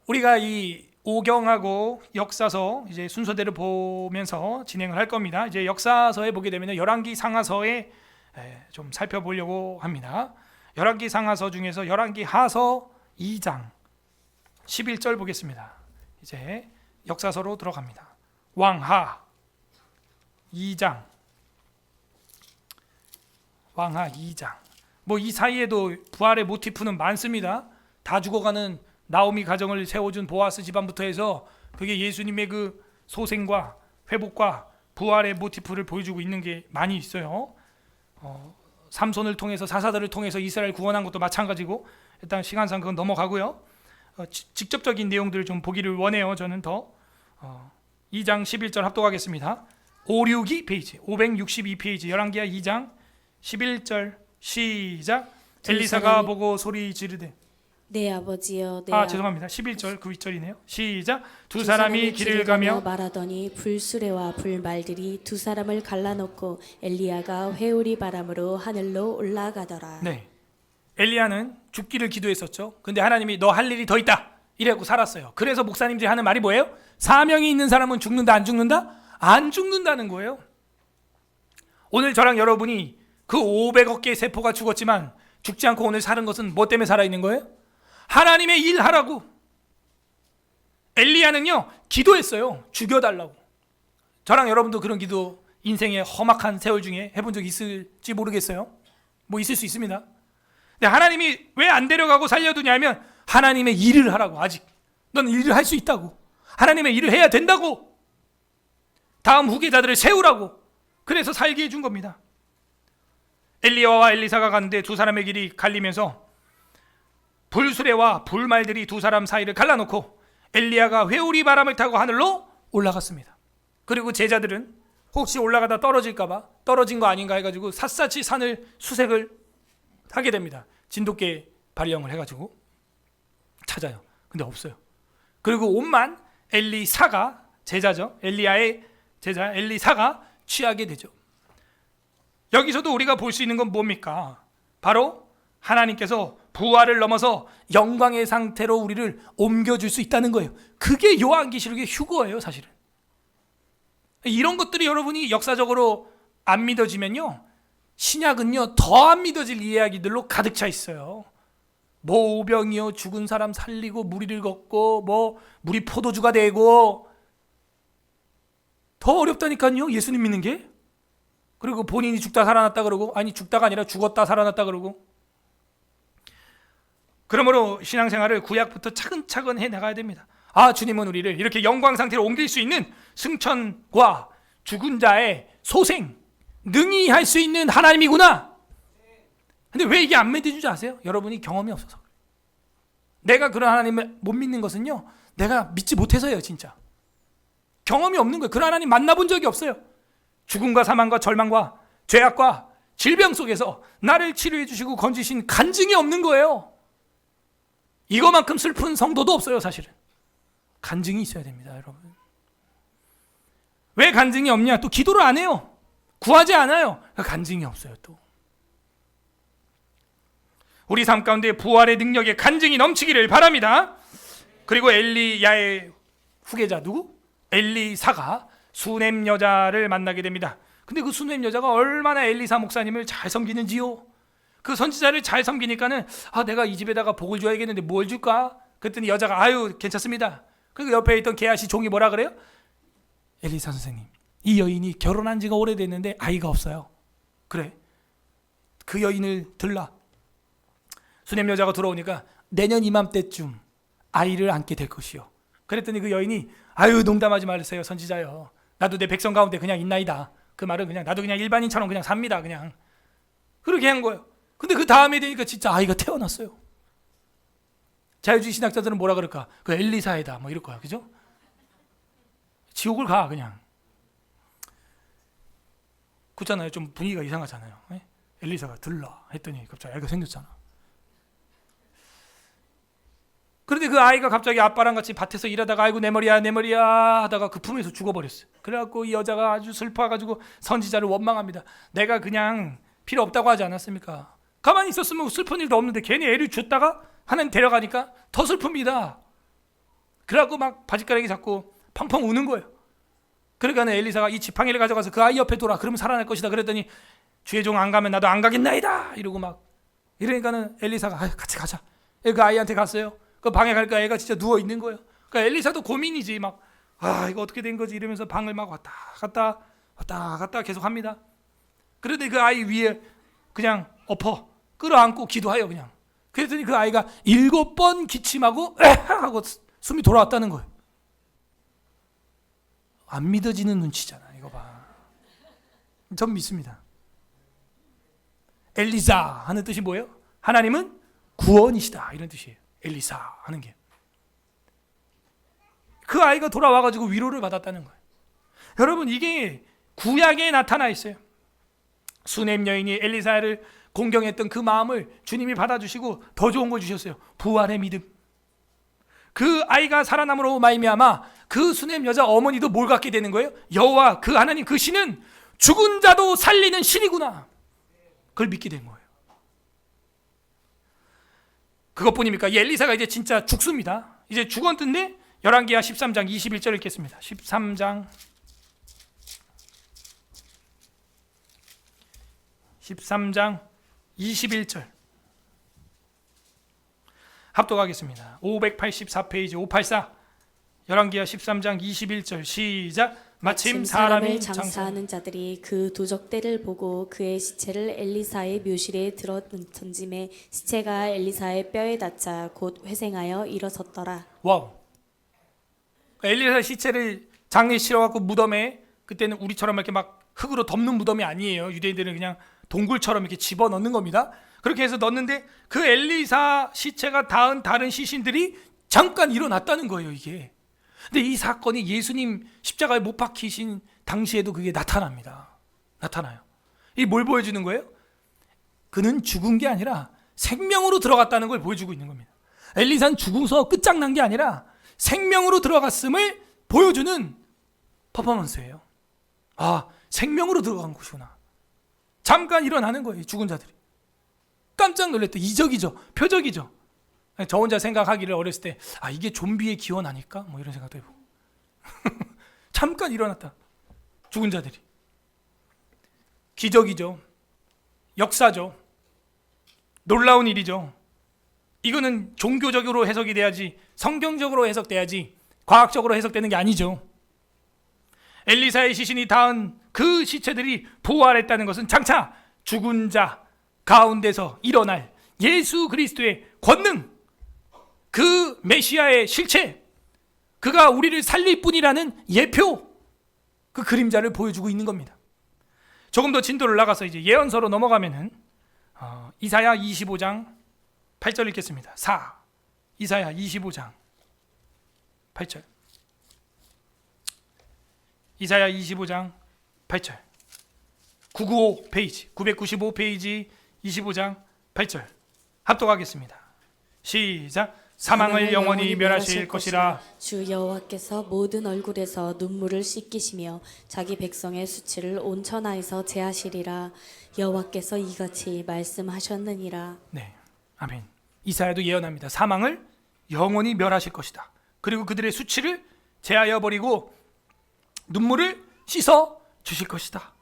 우리가 이 오경하고 역사서 이제 순서대로 보면서 진행을 할 겁니다. 이제 역사서에 보게 되면 열왕기 상하서에 좀 살펴보려고 합니다. 열왕기 상하서 중에서 열왕기 하서 2장 11절 보겠습니다. 이제 역사서로 들어갑니다. 왕하 2장 뭐 이 사이에도 부활의 모티프는 많습니다. 다 죽어가는 나오미 가정을 세워준 보아스 집안부터 해서 그게 예수님의 그 소생과 회복과 부활의 모티프를 보여주고 있는 게 많이 있어요. 삼손을 통해서 사사들을 통해서 이스라엘 구원한 것도 마찬가지고 일단 시간상 그건 넘어가고요. 직접적인 내용들을 좀 보기를 원해요. 저는 더 2장 11절 합독하겠습니다. 562페이지 562페이지 열왕기하 2장 11절 시작. 엘리사가 보고 소리 지르되 내 아버지여 죄송합니다. 11절 그 윗절이네요. 시작. 두 사람이 길을 가며 말하더니 불수레와 불말들이 두 사람을 갈라놓고 엘리야가 회오리 바람으로 하늘로 올라가더라. 네, 엘리야는 죽기를 기도했었죠. 근데 하나님이 너 할 일이 더 있다 이래고 살았어요. 그래서 목사님들이 하는 말이 뭐예요? 사명이 있는 사람은 죽는다 안 죽는다? 안 죽는다는 거예요. 오늘 저랑 여러분이 그 500억 개의 세포가 죽었지만 죽지 않고 오늘 사는 것은 뭐 때문에 살아있는 거예요? 하나님의 일 하라고. 엘리야는요 기도했어요. 죽여달라고. 저랑 여러분도 그런 기도 인생의 험악한 세월 중에 해본 적 있을지 모르겠어요. 뭐 있을 수 있습니다. 근데 하나님이 왜 안 데려가고 살려두냐면 하나님의 일을 하라고. 아직 넌 일을 할 수 있다고. 하나님의 일을 해야 된다고. 다음 후계자들을 세우라고. 그래서 살게 해준 겁니다. 엘리야와 엘리사가 가는데 두 사람의 길이 갈리면서 불수레와 불말들이 두 사람 사이를 갈라놓고 엘리야가 회오리 바람을 타고 하늘로 올라갔습니다. 그리고 제자들은 혹시 올라가다 떨어질까봐 떨어진 거 아닌가 해가지고 샅샅이 산을 수색을 하게 됩니다. 진돗개 발령을 해가지고 찾아요. 근데 없어요. 그리고 옷만 엘리사가 제자죠. 엘리야의 제자 엘리사가 취하게 되죠. 여기서도 우리가 볼 수 있는 건 뭡니까? 바로 하나님께서 부활을 넘어서 영광의 상태로 우리를 옮겨줄 수 있다는 거예요. 그게 요한계시록의 휴거예요. 사실은 이런 것들이 여러분이 역사적으로 안 믿어지면요 신약은요 더 안 믿어질 이야기들로 가득 차 있어요. 뭐 오병이요 죽은 사람 살리고 무리를 걷고 뭐 물이 포도주가 되고 더 어렵다니까요 예수님 믿는 게. 그리고 본인이 죽다 살아났다 그러고 아니 죽다가 아니라 죽었다 살아났다 그러고. 그러므로 신앙생활을 구약부터 차근차근 해나가야 됩니다. 주님은 우리를 이렇게 영광 상태로 옮길 수 있는 승천과 죽은 자의 소생 능히 할 수 있는 하나님이구나. 근데 왜 이게 안 믿어주지 아세요? 여러분이 경험이 없어서. 내가 그런 하나님을 못 믿는 것은요 내가 믿지 못해서예요. 진짜 경험이 없는 거예요. 그런 하나님 만나본 적이 없어요. 죽음과 사망과 절망과 죄악과 질병 속에서 나를 치료해 주시고 건지신 간증이 없는 거예요. 이거만큼 슬픈 성도도 없어요. 사실은 간증이 있어야 됩니다. 여러분 왜 간증이 없냐? 또 기도를 안 해요. 구하지 않아요. 간증이 없어요. 또 우리 삶 가운데 부활의 능력에 간증이 넘치기를 바랍니다. 그리고 엘리야의 후계자 누구? 엘리사가 수넴 여자를 만나게 됩니다. 근데 그 수넴 여자가 얼마나 엘리사 목사님을 잘 섬기는지요. 그 선지자를 잘 섬기니까는 내가 이 집에다가 복을 줘야겠는데 뭘 줄까? 그랬더니 여자가 아유 괜찮습니다. 그리고 옆에 있던 게하시 종이 뭐라 그래요? 엘리사 선생님, 이 여인이 결혼한 지가 오래됐는데 아이가 없어요. 그래, 그 여인을 들라. 수냄 여자가 들어오니까 내년 이맘때쯤 아이를 안게 될 것이요. 그랬더니 그 여인이 아유 농담하지 마세요 선지자요. 나도 내 백성 가운데 그냥 있나이다. 그 말은 그냥 나도 그냥 일반인처럼 그냥 삽니다. 그냥 그렇게 한 거예요. 근데 그 다음에 되니까 진짜 아이가 태어났어요. 자유주의 신학자들은 뭐라 그럴까? 그 엘리사이다 뭐 이럴 거야, 그죠? 지옥을 가 그냥. 그렇잖아요. 좀 분위기가 이상하잖아요. 엘리사가 들라 했더니 갑자기 아이가 생겼잖아. 그런데 그 아이가 갑자기 아빠랑 같이 밭에서 일하다가 아이고 내 머리야 내 머리야 하다가 그 품에서 죽어버렸어요. 그래갖고 이 여자가 아주 슬퍼가지고 선지자를 원망합니다. 내가 그냥 필요 없다고 하지 않았습니까? 가만히 있었으면 슬픈 일도 없는데 괜히 애를 줬다가 하나님 데려가니까 더 슬픕니다. 그래갖고 막 바짓가랑이 잡고 펑펑 우는 거예요. 그러니까 엘리사가 이 지팡이를 가져가서 그 아이 옆에 둬라. 그러면 살아날 것이다. 그랬더니 주의 종 안 가면 나도 안 가겠나이다. 이러고 막 이러니까는 엘리사가 같이 가자. 그 아이한테 갔어요. 그 방에 가니까 애가 진짜 누워 있는 거예요. 그러니까 엘리사도 고민이지 막 이거 어떻게 된 거지 이러면서 방을 막 왔다 갔다 계속 합니다. 그런데 그 아이 위에 그냥 엎어 끌어안고 기도해요 그냥. 그랬더니 그 아이가 7번 기침하고 하고 숨이 돌아왔다는 거예요. 안 믿어지는 눈치잖아. 이거 봐. 전 믿습니다. 엘리사 하는 뜻이 뭐예요? 하나님은 구원이시다 이런 뜻이에요. 엘리사 하는 게. 그 아이가 돌아와가지고 위로를 받았다는 거예요. 여러분 이게 구약에 나타나 있어요. 수냄 여인이 엘리사를 공경했던 그 마음을 주님이 받아주시고 더 좋은 걸 주셨어요. 부활의 믿음. 그 아이가 살아남으로 말미암아 그 수냄 여자 어머니도 뭘 갖게 되는 거예요? 여호와 그 하나님 그 신은 죽은 자도 살리는 신이구나. 그걸 믿게 된 거예요. 그것뿐입니까? 이 엘리사가 이제 진짜 죽습니다. 이제 죽었는데 열왕기하 13장 21절 읽겠습니다. 13장 21절 합독하겠습니다. 584페이지 584 열왕기하 13장 21절 시작. 마침 사람이 장사하는 자들이 그 도적대를 보고 그의 시체를 엘리사의 묘실에 들어 던짐에 시체가 엘리사의 뼈에 닿자 곧 회생하여 일어섰더라. 와우. 엘리사 시체를 장례 실어갖고 무덤에, 그때는 우리처럼 이렇게 막 흙으로 덮는 무덤이 아니에요. 유대인들은 그냥 동굴처럼 이렇게 집어넣는 겁니다. 그렇게 해서 넣는데 그 엘리사 시체가 닿은 다른 시신들이 잠깐 일어났다는 거예요 이게. 근데 이 사건이 예수님 십자가에 못 박히신 당시에도 그게 나타납니다. 나타나요. 이 뭘 보여주는 거예요? 그는 죽은 게 아니라 생명으로 들어갔다는 걸 보여주고 있는 겁니다. 엘리사는 죽어서 끝장난 게 아니라 생명으로 들어갔음을 보여주는 퍼포먼스예요. 생명으로 들어간 곳이구나. 잠깐 일어나는 거예요. 죽은 자들이. 깜짝 놀랐다. 이적이죠. 표적이죠. 저 혼자 생각하기를 어렸을 때 이게 좀비의 기원 아닐까? 뭐 이런 생각도 해보고. 잠깐 일어났다. 죽은 자들이. 기적이죠. 역사죠. 놀라운 일이죠. 이거는 종교적으로 해석이 돼야지, 성경적으로 해석돼야지 과학적으로 해석되는 게 아니죠. 엘리사의 시신이 닿은 그 시체들이 부활했다는 것은 장차 죽은 자 가운데서 일어날 예수 그리스도의 권능, 그 메시아의 실체, 그가 우리를 살릴 뿐이라는 예표, 그 그림자를 보여주고 있는 겁니다. 조금 더 진도를 나가서 이제 예언서로 넘어가면은 이사야 25장 8절 읽겠습니다. 이사야 25장 8절. 이사야 25장 8절. 995페이지 25장 8절 합독하겠습니다. 시작. 사망을 영원히 멸하실 것이라. 주 여호와께서 모든 얼굴에서 눈물을 씻기시며 자기 백성의 수치를 온 천하에서 제하시리라. 여호와께서 이같이 말씀하셨느니라. 네, 아멘. 이사야도 예언합니다. 사망을 영원히 멸하실 것이다. 그리고 그들의 수치를 제하여 버리고 눈물을 씻어 주실 것이다.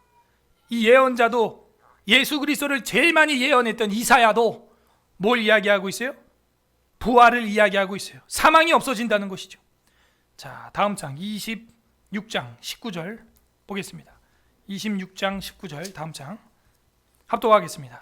이 예언자도 예수 그리스도를 제일 많이 예언했던 이사야도 뭘 이야기하고 있어요? 부활을 이야기하고 있어요. 사망이 없어진다는 것이죠. 자, 다음 장 26장 19절 보겠습니다. 26장 19절 다음 장 합독하겠습니다.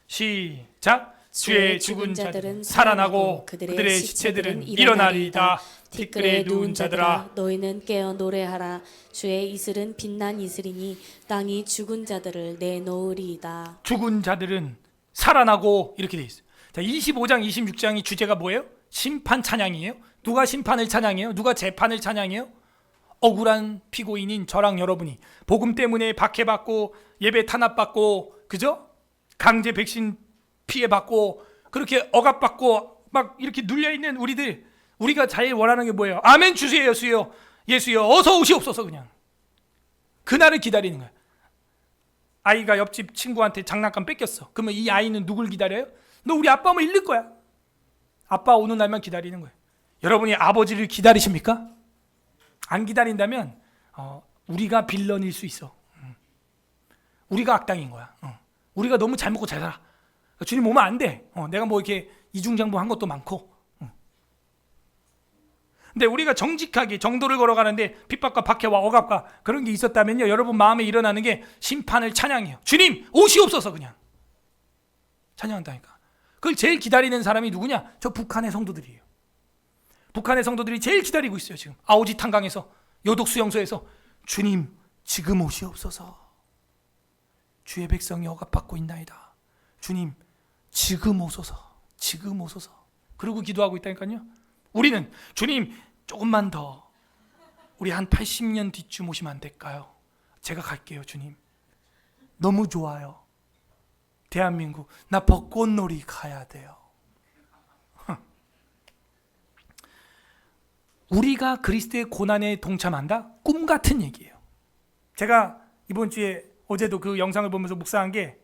시작. 주의 죽은 자들은 살아나고 그들의 시체들은 일어나리이다. 티끌에 누운 자들아 너희는 깨어 노래하라. 주의 이슬은 빛난 이슬이니 땅이 죽은 자들을 내놓으리이다. 죽은 자들은 살아나고 이렇게 돼 있어요. 자, 25장 26장이 주제가 뭐예요? 심판 찬양이에요. 누가 심판을 찬양해요? 누가 재판을 찬양해요? 억울한 피고인인 저랑 여러분이 복음 때문에 박해받고 예배 탄압받고, 그죠? 강제 백신 피해받고 그렇게 억압받고 막 이렇게 눌려있는 우리들, 우리가 제일 원하는 게 뭐예요? 아멘 주세요. 예수요, 예수요, 어서 오시옵소서. 그냥 그날을 기다리는 거야. 아이가 옆집 친구한테 장난감 뺏겼어. 그러면 이 아이는 누굴 기다려요? 너 우리 아빠 오면 잃을 거야. 아빠 오는 날만 기다리는 거예요. 여러분이 아버지를 기다리십니까? 안 기다린다면 우리가 빌런일 수 있어. 우리가 악당인 거야. 우리가 너무 잘 먹고 잘 살아. 주님 오면 안 돼. 내가 뭐 이렇게 이중장부한 것도 많고. 근데 우리가 정직하게 정도를 걸어가는데 핍박과 박해와 억압과 그런 게 있었다면요, 여러분 마음에 일어나는 게 심판을 찬양해요. 주님 오시옵소서. 그냥 찬양한다니까. 그걸 제일 기다리는 사람이 누구냐? 저 북한의 성도들이에요. 북한의 성도들이 제일 기다리고 있어요. 지금 아오지 탄강에서, 요독 수용소에서 주님 지금 오시옵소서. 주의 백성이 억압받고 있나이다. 주님 지금 오소서. 지금 오소서. 그러고 기도하고 있다니까요. 우리는 주님 조금만 더, 우리 한 80년 뒤쯤 오시면 안 될까요? 제가 갈게요. 주님 너무 좋아요. 대한민국 나 벚꽃놀이 가야 돼요. 우리가 그리스도의 고난에 동참한다? 꿈 같은 얘기예요. 제가 이번 주에 어제도 그 영상을 보면서 묵상한 게,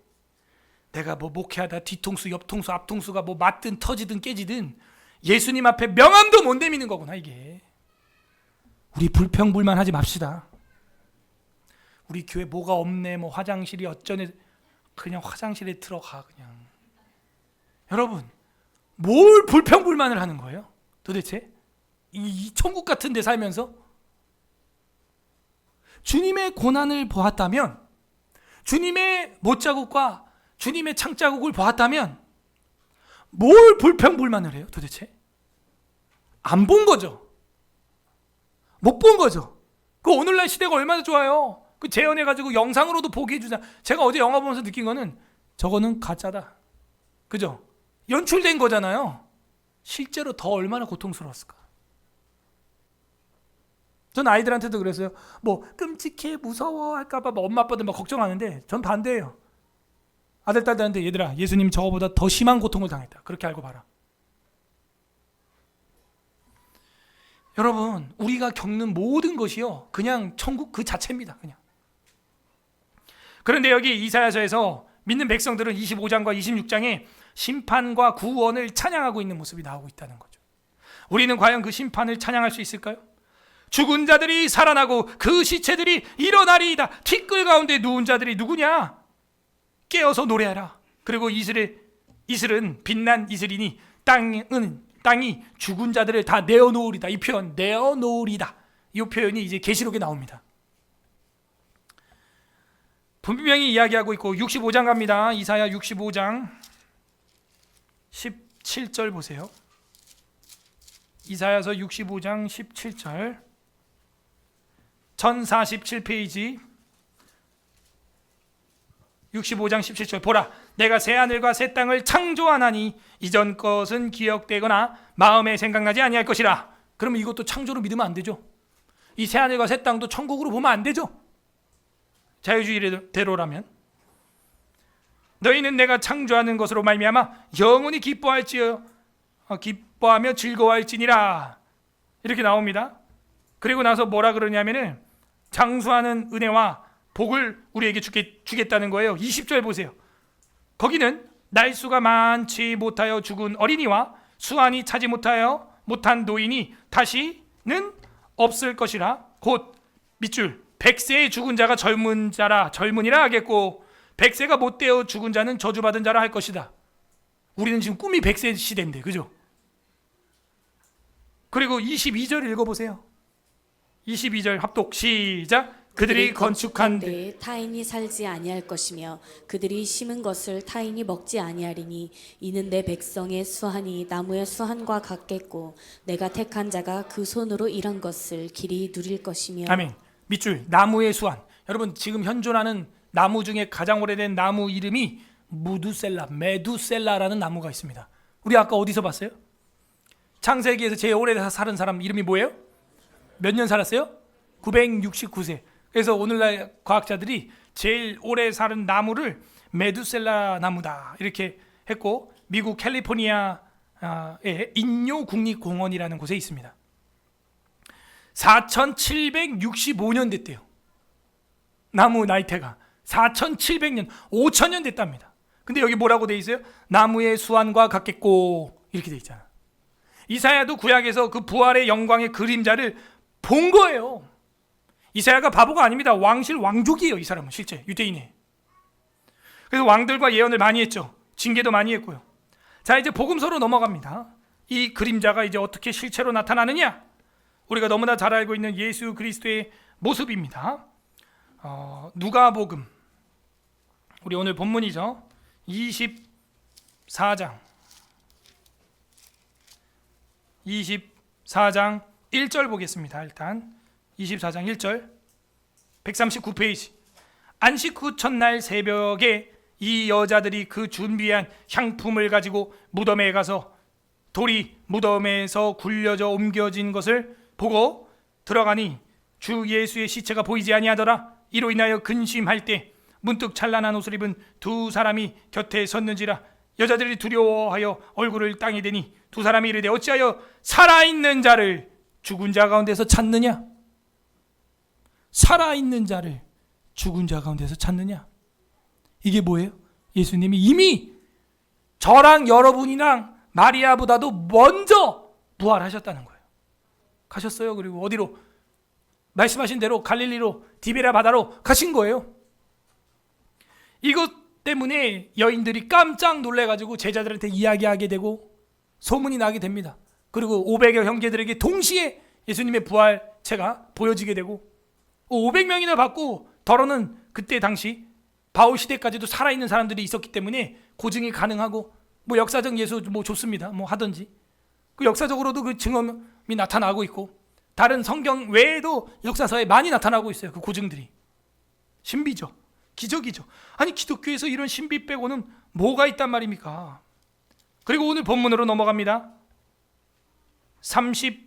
내가 뭐 목회하다 뒤통수, 옆통수, 앞통수가 뭐 맞든 터지든 깨지든 예수님 앞에 명함도 못 내미는 거구나 이게. 우리 불평불만하지 맙시다. 우리 교회 뭐가 없네, 뭐 화장실이 어쩌네, 그냥 화장실에 들어가 그냥. 여러분 뭘 불평불만을 하는 거예요 도대체? 이 천국 같은 데 살면서 주님의 고난을 보았다면, 주님의 못자국과 주님의 창자국을 보았다면 뭘 불평불만을 해요 도대체? 안 본 거죠. 못 본 거죠. 그 오늘날 시대가 얼마나 좋아요. 그 재현해가지고 영상으로도 보게 해주자. 제가 어제 영화 보면서 느낀 거는 저거는 가짜다. 그죠? 연출된 거잖아요. 실제로 더 얼마나 고통스러웠을까. 전 아이들한테도 그랬어요. 뭐 끔찍해, 무서워 할까봐 엄마 아빠들 막 걱정하는데 전 반대예요. 아들 딸들한테 얘들아 예수님 저거보다 더 심한 고통을 당했다. 그렇게 알고 봐라. 여러분 우리가 겪는 모든 것이요 그냥 천국 그 자체입니다. 그냥. 그런데 여기 이사야서에서 믿는 백성들은 25장과 26장에 심판과 구원을 찬양하고 있는 모습이 나오고 있다는 거죠. 우리는 과연 그 심판을 찬양할 수 있을까요? 죽은 자들이 살아나고 그 시체들이 일어나리이다. 티끌 가운데 누운 자들이 누구냐? 깨어서 노래하라. 그리고 이슬은 빛난 이슬이니 땅이 죽은 자들을 다 내어놓으리다. 이 표현 내어놓으리다, 이 표현이 이제 계시록에 나옵니다. 분명히 이야기하고 있고 65장 갑니다. 이사야 65장 17절 보세요. 이사야서 65장 17절 1047페이지 65장 17절 보라 내가 새하늘과 새 땅을 창조하나니 이전 것은 기억되거나 마음에 생각나지 아니할 것이라. 그러면 이것도 창조로 믿으면 안 되죠. 이 새하늘과 새 땅도 천국으로 보면 안 되죠. 자유주의대로라면. 너희는 내가 창조하는 것으로 말미암아 영원히 기뻐하며 즐거워할지니라. 이렇게 나옵니다. 그리고 나서 뭐라 그러냐면은 장수하는 은혜와 복을 우리에게 주겠다는 거예요. 20절 보세요. 거기는 날수가 많지 못하여 죽은 어린이와 수완이 차지 못한 노인이 다시는 없을 것이라. 곧 밑줄 100세의 죽은 자가 젊은이라 하겠고 100세가 못 되어 죽은 자는 저주받은 자라 할 것이다. 우리는 지금 꿈이 100세 시대인데, 그죠? 그리고 22절 읽어보세요. 22절 합독 시작. 그들이 건축한 데 타인이 살지 아니할 것이며 그들이 심은 것을 타인이 먹지 아니하리니 이는 내 백성의 수한이 나무의 수한과 같겠고 내가 택한 자가 그 손으로 일한 것을 길이 누릴 것이며. 아멘. 밑줄 나무의 수한. 여러분 지금 현존하는 나무 중에 가장 오래된 나무 이름이 메두셀라라는 나무가 있습니다. 우리 아까 어디서 봤어요? 창세기에서 제일 오래 살은 사람 이름이 뭐예요? 몇 년 살았어요? 969세. 그래서 오늘날 과학자들이 제일 오래 사는 나무를 메두셀라 나무다 이렇게 했고, 미국 캘리포니아의 인요 국립공원이라는 곳에 있습니다. 4765년 됐대요. 나무 나이테가 4700년, 5000년 됐답니다. 근데 여기 뭐라고 돼 있어요? 나무의 수완과 같겠고 이렇게 돼 있잖아. 이사야도 구약에서 그 부활의 영광의 그림자를 본 거예요. 이사야가 바보가 아닙니다. 왕족이에요. 이 사람은 실제 유대인이에요. 그래서 왕들과 예언을 많이 했죠. 징계도 많이 했고요. 자, 이제 복음서로 넘어갑니다. 이 그림자가 이제 어떻게 실체로 나타나느냐? 우리가 너무나 잘 알고 있는 예수 그리스도의 모습입니다. 누가복음, 우리 오늘 본문이죠. 24장 1절 보겠습니다. 일단 24장 1절 139페이지. 안식 후 첫날 새벽에 이 여자들이 그 준비한 향품을 가지고 무덤에 가서 돌이 무덤에서 굴려져 옮겨진 것을 보고 들어가니 주 예수의 시체가 보이지 아니하더라. 이로 인하여 근심할 때 문득 찬란한 옷을 입은 두 사람이 곁에 섰는지라. 여자들이 두려워하여 얼굴을 땅에 대니 두 사람이 이르되 어찌하여 살아있는 자를 죽은 자 가운데서 찾느냐? 살아있는 자를 죽은 자 가운데서 찾느냐? 이게 뭐예요? 예수님이 이미 저랑 여러분이랑 마리아보다도 먼저 부활하셨다는 거예요. 가셨어요. 그리고 어디로? 말씀하신 대로 갈릴리로 디베라 바다로 가신 거예요. 이것 때문에 여인들이 깜짝 놀래가지고 제자들한테 이야기하게 되고 소문이 나게 됩니다. 그리고 500여 형제들에게 동시에 예수님의 부활체가 보여지게 되고 500명이나 받고 더러는 그때 당시 바울 시대까지도 살아있는 사람들이 있었기 때문에 고증이 가능하고 뭐 역사적 예수 뭐 좋습니다. 뭐 하든지 그 역사적으로도 그 증언이 나타나고 있고 다른 성경 외에도 역사서에 많이 나타나고 있어요. 그 고증들이 신비죠. 기적이죠. 아니 기독교에서 이런 신비 빼고는 뭐가 있단 말입니까? 그리고 오늘 본문으로 넘어갑니다. 39절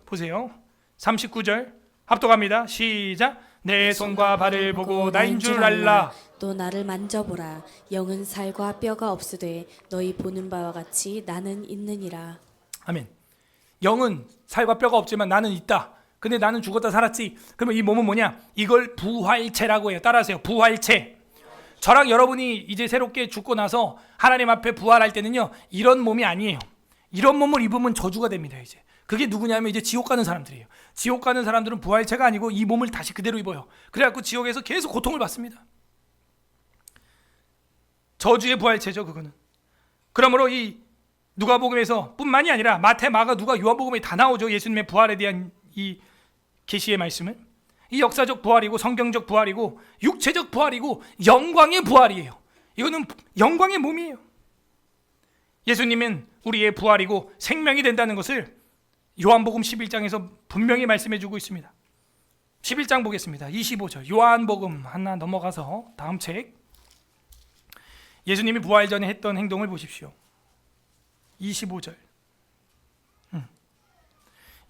보세요. 39절 합독합니다. 시작. 내 손과 발을 보고 나인 줄 알라. 또 나를 만져보라. 영은 살과 뼈가 없으되 너희 보는 바와 같이 나는 있느니라. 아멘. 영은 살과 뼈가 없지만 나는 있다. 근데 나는 죽었다 살았지. 그러면 이 몸은 뭐냐? 이걸 부활체라고 해요. 따라하세요. 부활체. 저랑 여러분이 이제 새롭게 죽고 나서 하나님 앞에 부활할 때는요, 이런 몸이 아니에요. 이런 몸을 입으면 저주가 됩니다. 이제 그게 누구냐면 이제 지옥 가는 사람들이에요. 지옥 가는 사람들은 부활체가 아니고 이 몸을 다시 그대로 입어요. 그래갖고 지옥에서 계속 고통을 받습니다. 저주의 부활체죠, 그거는. 그러므로 이 누가복음에서 뿐만이 아니라 마태, 마가, 누가, 요한복음에 다 나오죠. 예수님의 부활에 대한 이 계시의 말씀은 이 역사적 부활이고 성경적 부활이고 육체적 부활이고 영광의 부활이에요. 이거는 영광의 몸이에요. 예수님은 우리의 부활이고 생명이 된다는 것을 요한복음 11장에서 분명히 말씀해 주고 있습니다. 11장 보겠습니다. 25절 요한복음 하나 넘어가서 다음 책 예수님이 부활 전에 했던 행동을 보십시오. 25절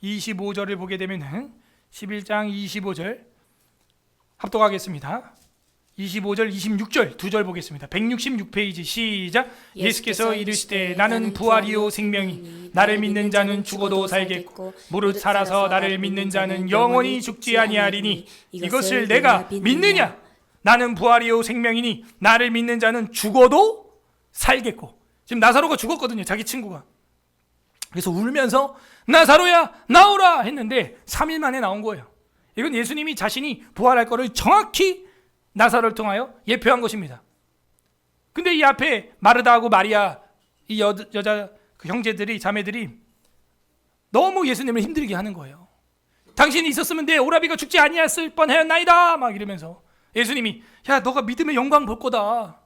25절을 보게 되면 11장 25절 합독하겠습니다. 25절 26절 두 절 보겠습니다. 166페이지 시작. 예수께서 이르시되 나는 부활이요 생명이 나를 믿는 자는 죽어도 살겠고 무릇 살아서 나를 믿는 자는 영원히 죽지 아니하리니 이것을 내가 믿느냐? 나는 부활이요 생명이니 나를 믿는 자는 죽어도 살겠고. 지금 나사로가 죽었거든요. 자기 친구가. 그래서 울면서 나사로야 나오라 했는데 3일 만에 나온 거예요. 이건 예수님이 자신이 부활할 거를 정확히 나사로를 통하여 예표한 것입니다. 근데 이 앞에 마르다하고 마리아 이 여자 그 형제들이 자매들이 너무 예수님을 힘들게 하는 거예요. 당신이 있었으면 내 오라비가 죽지 아니했을 뻔하였나이다 막 이러면서 예수님이 야 너가 믿으면 영광 볼 거다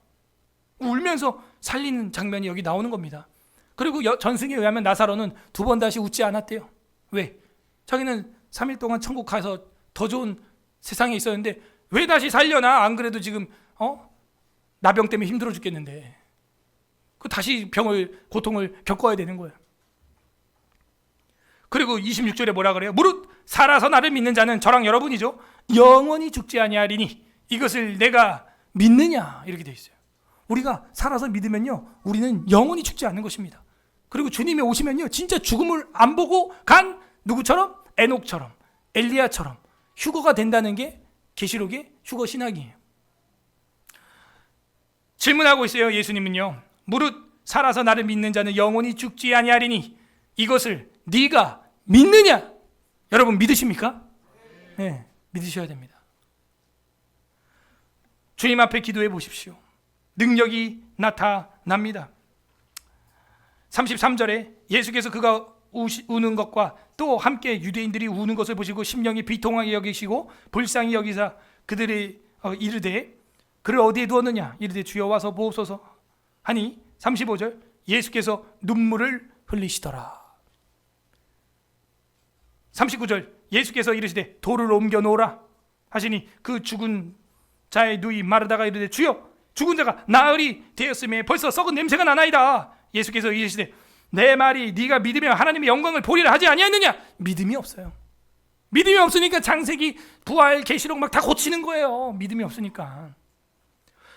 울면서 살리는 장면이 여기 나오는 겁니다. 그리고 전승에 의하면 나사로는 2번 다시 웃지 않았대요. 왜? 자기는 3일 동안 천국 가서 더 좋은 세상에 있었는데 왜 다시 살려나? 안 그래도 지금 나병 때문에 힘들어 죽겠는데 그 다시 고통을 겪어야 되는 거예요. 그리고 26절에 뭐라 그래요? 무릇 살아서 나를 믿는 자는 저랑 여러분이죠. 영원히 죽지 아니하리니 이것을 내가 믿느냐 이렇게 돼 있어요. 우리가 살아서 믿으면요 우리는 영원히 죽지 않는 것입니다. 그리고 주님이 오시면요 진짜 죽음을 안 보고 간 누구처럼? 에녹처럼 엘리야처럼 휴거가 된다는 게 계시록의 휴거 신학이에요. 질문하고 있어요. 예수님은요 무릇 살아서 나를 믿는 자는 영원히 죽지 아니하리니 이것을 네가 믿느냐? 여러분 믿으십니까? 네, 믿으셔야 됩니다. 주님 앞에 기도해 보십시오. 능력이 나타납니다. 33절에 예수께서 그가 우는 것과 또 함께 유대인들이 우는 것을 보시고 심령이 비통하게 여기시고 불쌍히 여기사 그들이 이르되 그를 어디에 두었느냐? 이르되 주여 와서 보옵소서 하니 35절 예수께서 눈물을 흘리시더라. 39절 예수께서 이르시되 돌을 옮겨 놓으라 하시니 그 죽은 자의 누이 마르다가 이르되 주여 죽은 자가 나흘이 되었음에 벌써 썩은 냄새가 나나이다. 예수께서 이르시되 내 말이 네가 믿으면 하나님의 영광을 보리라 하지 아니하느냐? 믿음이 없어요. 믿음이 없으니까 창세기 부활 계시록 막 다 고치는 거예요. 믿음이 없으니까.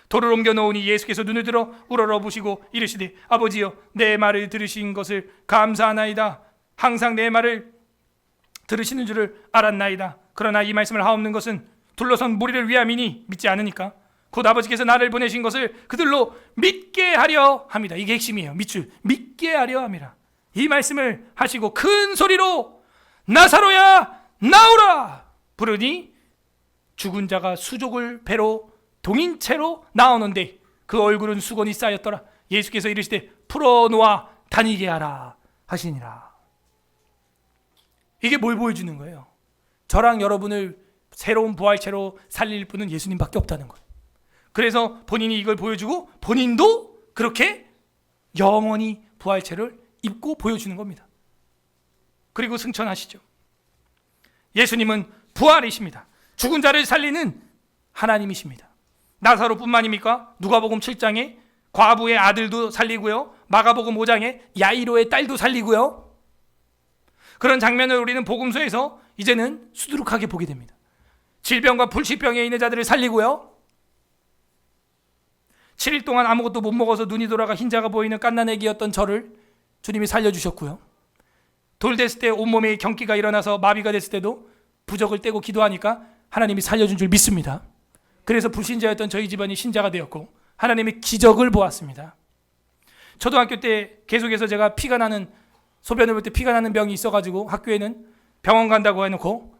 돌을 옮겨 놓으니 예수께서 눈을 들어 우러러보시고 이르시되 아버지여 내 말을 들으신 것을 감사하나이다. 항상 내 말을 들으시는 줄을 알았나이다. 그러나 이 말씀을 하옵는 것은 둘러선 무리를 위함이니 믿지 않으니까 곧 아버지께서 나를 보내신 것을 그들로 믿게 하려 합니다. 이게 핵심이에요. 믿게 하려 함이라. 이 말씀을 하시고 큰 소리로 나사로야 나오라 부르니 죽은 자가 수족을 배로 동인 채로 나오는데 그 얼굴은 수건이 쌓였더라. 예수께서 이르시되 풀어놓아 다니게 하라 하시니라. 이게 뭘 보여주는 거예요? 저랑 여러분을 새로운 부활체로 살릴 분은 예수님밖에 없다는 거예요. 그래서 본인이 이걸 보여주고 본인도 그렇게 영원히 부활체를 입고 보여주는 겁니다. 그리고 승천하시죠. 예수님은 부활이십니다. 죽은 자를 살리는 하나님이십니다. 나사로뿐만입니까? 누가복음 7장에 과부의 아들도 살리고요. 마가복음 5장에 야이로의 딸도 살리고요. 그런 장면을 우리는 복음서에서 이제는 수두룩하게 보게 됩니다. 질병과 불치병에 있는 자들을 살리고요. 7일 동안 아무것도 못 먹어서 눈이 돌아가 흰자가 보이는 갓난아기였던 저를 주님이 살려주셨고요. 돌 됐을 때 온몸에 경기가 일어나서 마비가 됐을 때도 부적을 떼고 기도하니까 하나님이 살려준 줄 믿습니다. 그래서 불신자였던 저희 집안이 신자가 되었고 하나님의 기적을 보았습니다. 초등학교 때 계속해서 제가 피가 나는 소변을 볼 때 피가 나는 병이 있어가지고 학교에는 병원 간다고 해놓고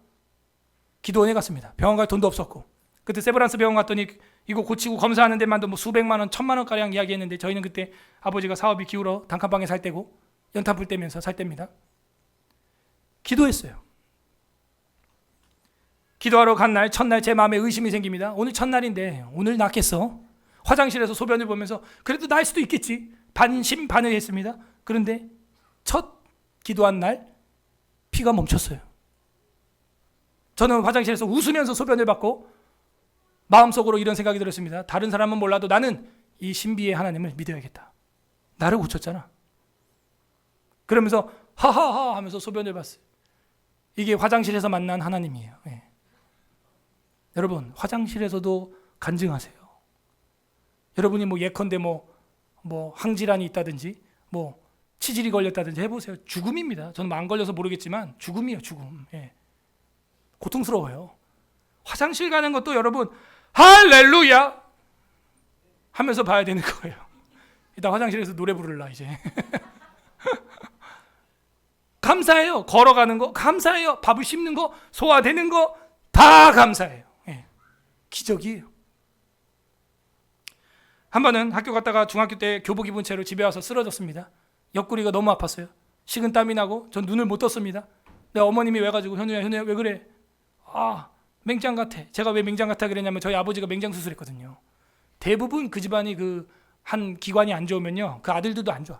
기도원에 갔습니다. 병원 갈 돈도 없었고 그때 세브란스 병원 갔더니 이거 고치고 검사하는 데만도 뭐 수백만 원, 1,000만 원가량 이야기했는데 저희는 그때 아버지가 사업이 기울어 단칸방에 살 때고 연탄불 떼면서 살 때입니다. 기도했어요. 기도하러 간 날 첫날 제 마음에 의심이 생깁니다. 오늘 첫날인데 오늘 낫겠어? 화장실에서 소변을 보면서 그래도 날 수도 있겠지. 반신반의 했습니다. 그런데 첫 기도한 날 피가 멈췄어요. 저는 화장실에서 웃으면서 소변을 받고 마음속으로 이런 생각이 들었습니다. 다른 사람은 몰라도 나는 이 신비의 하나님을 믿어야겠다. 나를 고쳤잖아. 그러면서 하하하 하면서 소변을 봤어요. 이게 화장실에서 만난 하나님이에요. 네. 여러분 화장실에서도 간증하세요. 여러분이 뭐 예컨대 뭐 항질환이 있다든지 뭐 치질이 걸렸다든지 해보세요. 죽음입니다. 저는 안 걸려서 모르겠지만 죽음이에요. 죽음. 예. 고통스러워요. 화장실 가는 것도 여러분 할렐루야 하면서 봐야 되는 거예요. 이따 화장실에서 노래 부르려 이제. 감사해요. 걸어가는 거 감사해요. 밥을 씹는 거 소화되는 거 다 감사해요. 예. 기적이에요. 한 번은 학교 갔다가 중학교 때 교복 입은 채로 집에 와서 쓰러졌습니다. 옆구리가 너무 아팠어요. 식은 땀이 나고 전 눈을 못 떴습니다. 내 어머님이 와가지고 현우야 왜 그래? 아, 맹장 같아. 제가 왜 맹장 같아 그랬냐면 저희 아버지가 맹장 수술했거든요. 대부분 그 집안이 그 한 기관이 안 좋으면요, 그 아들들도 안 좋아.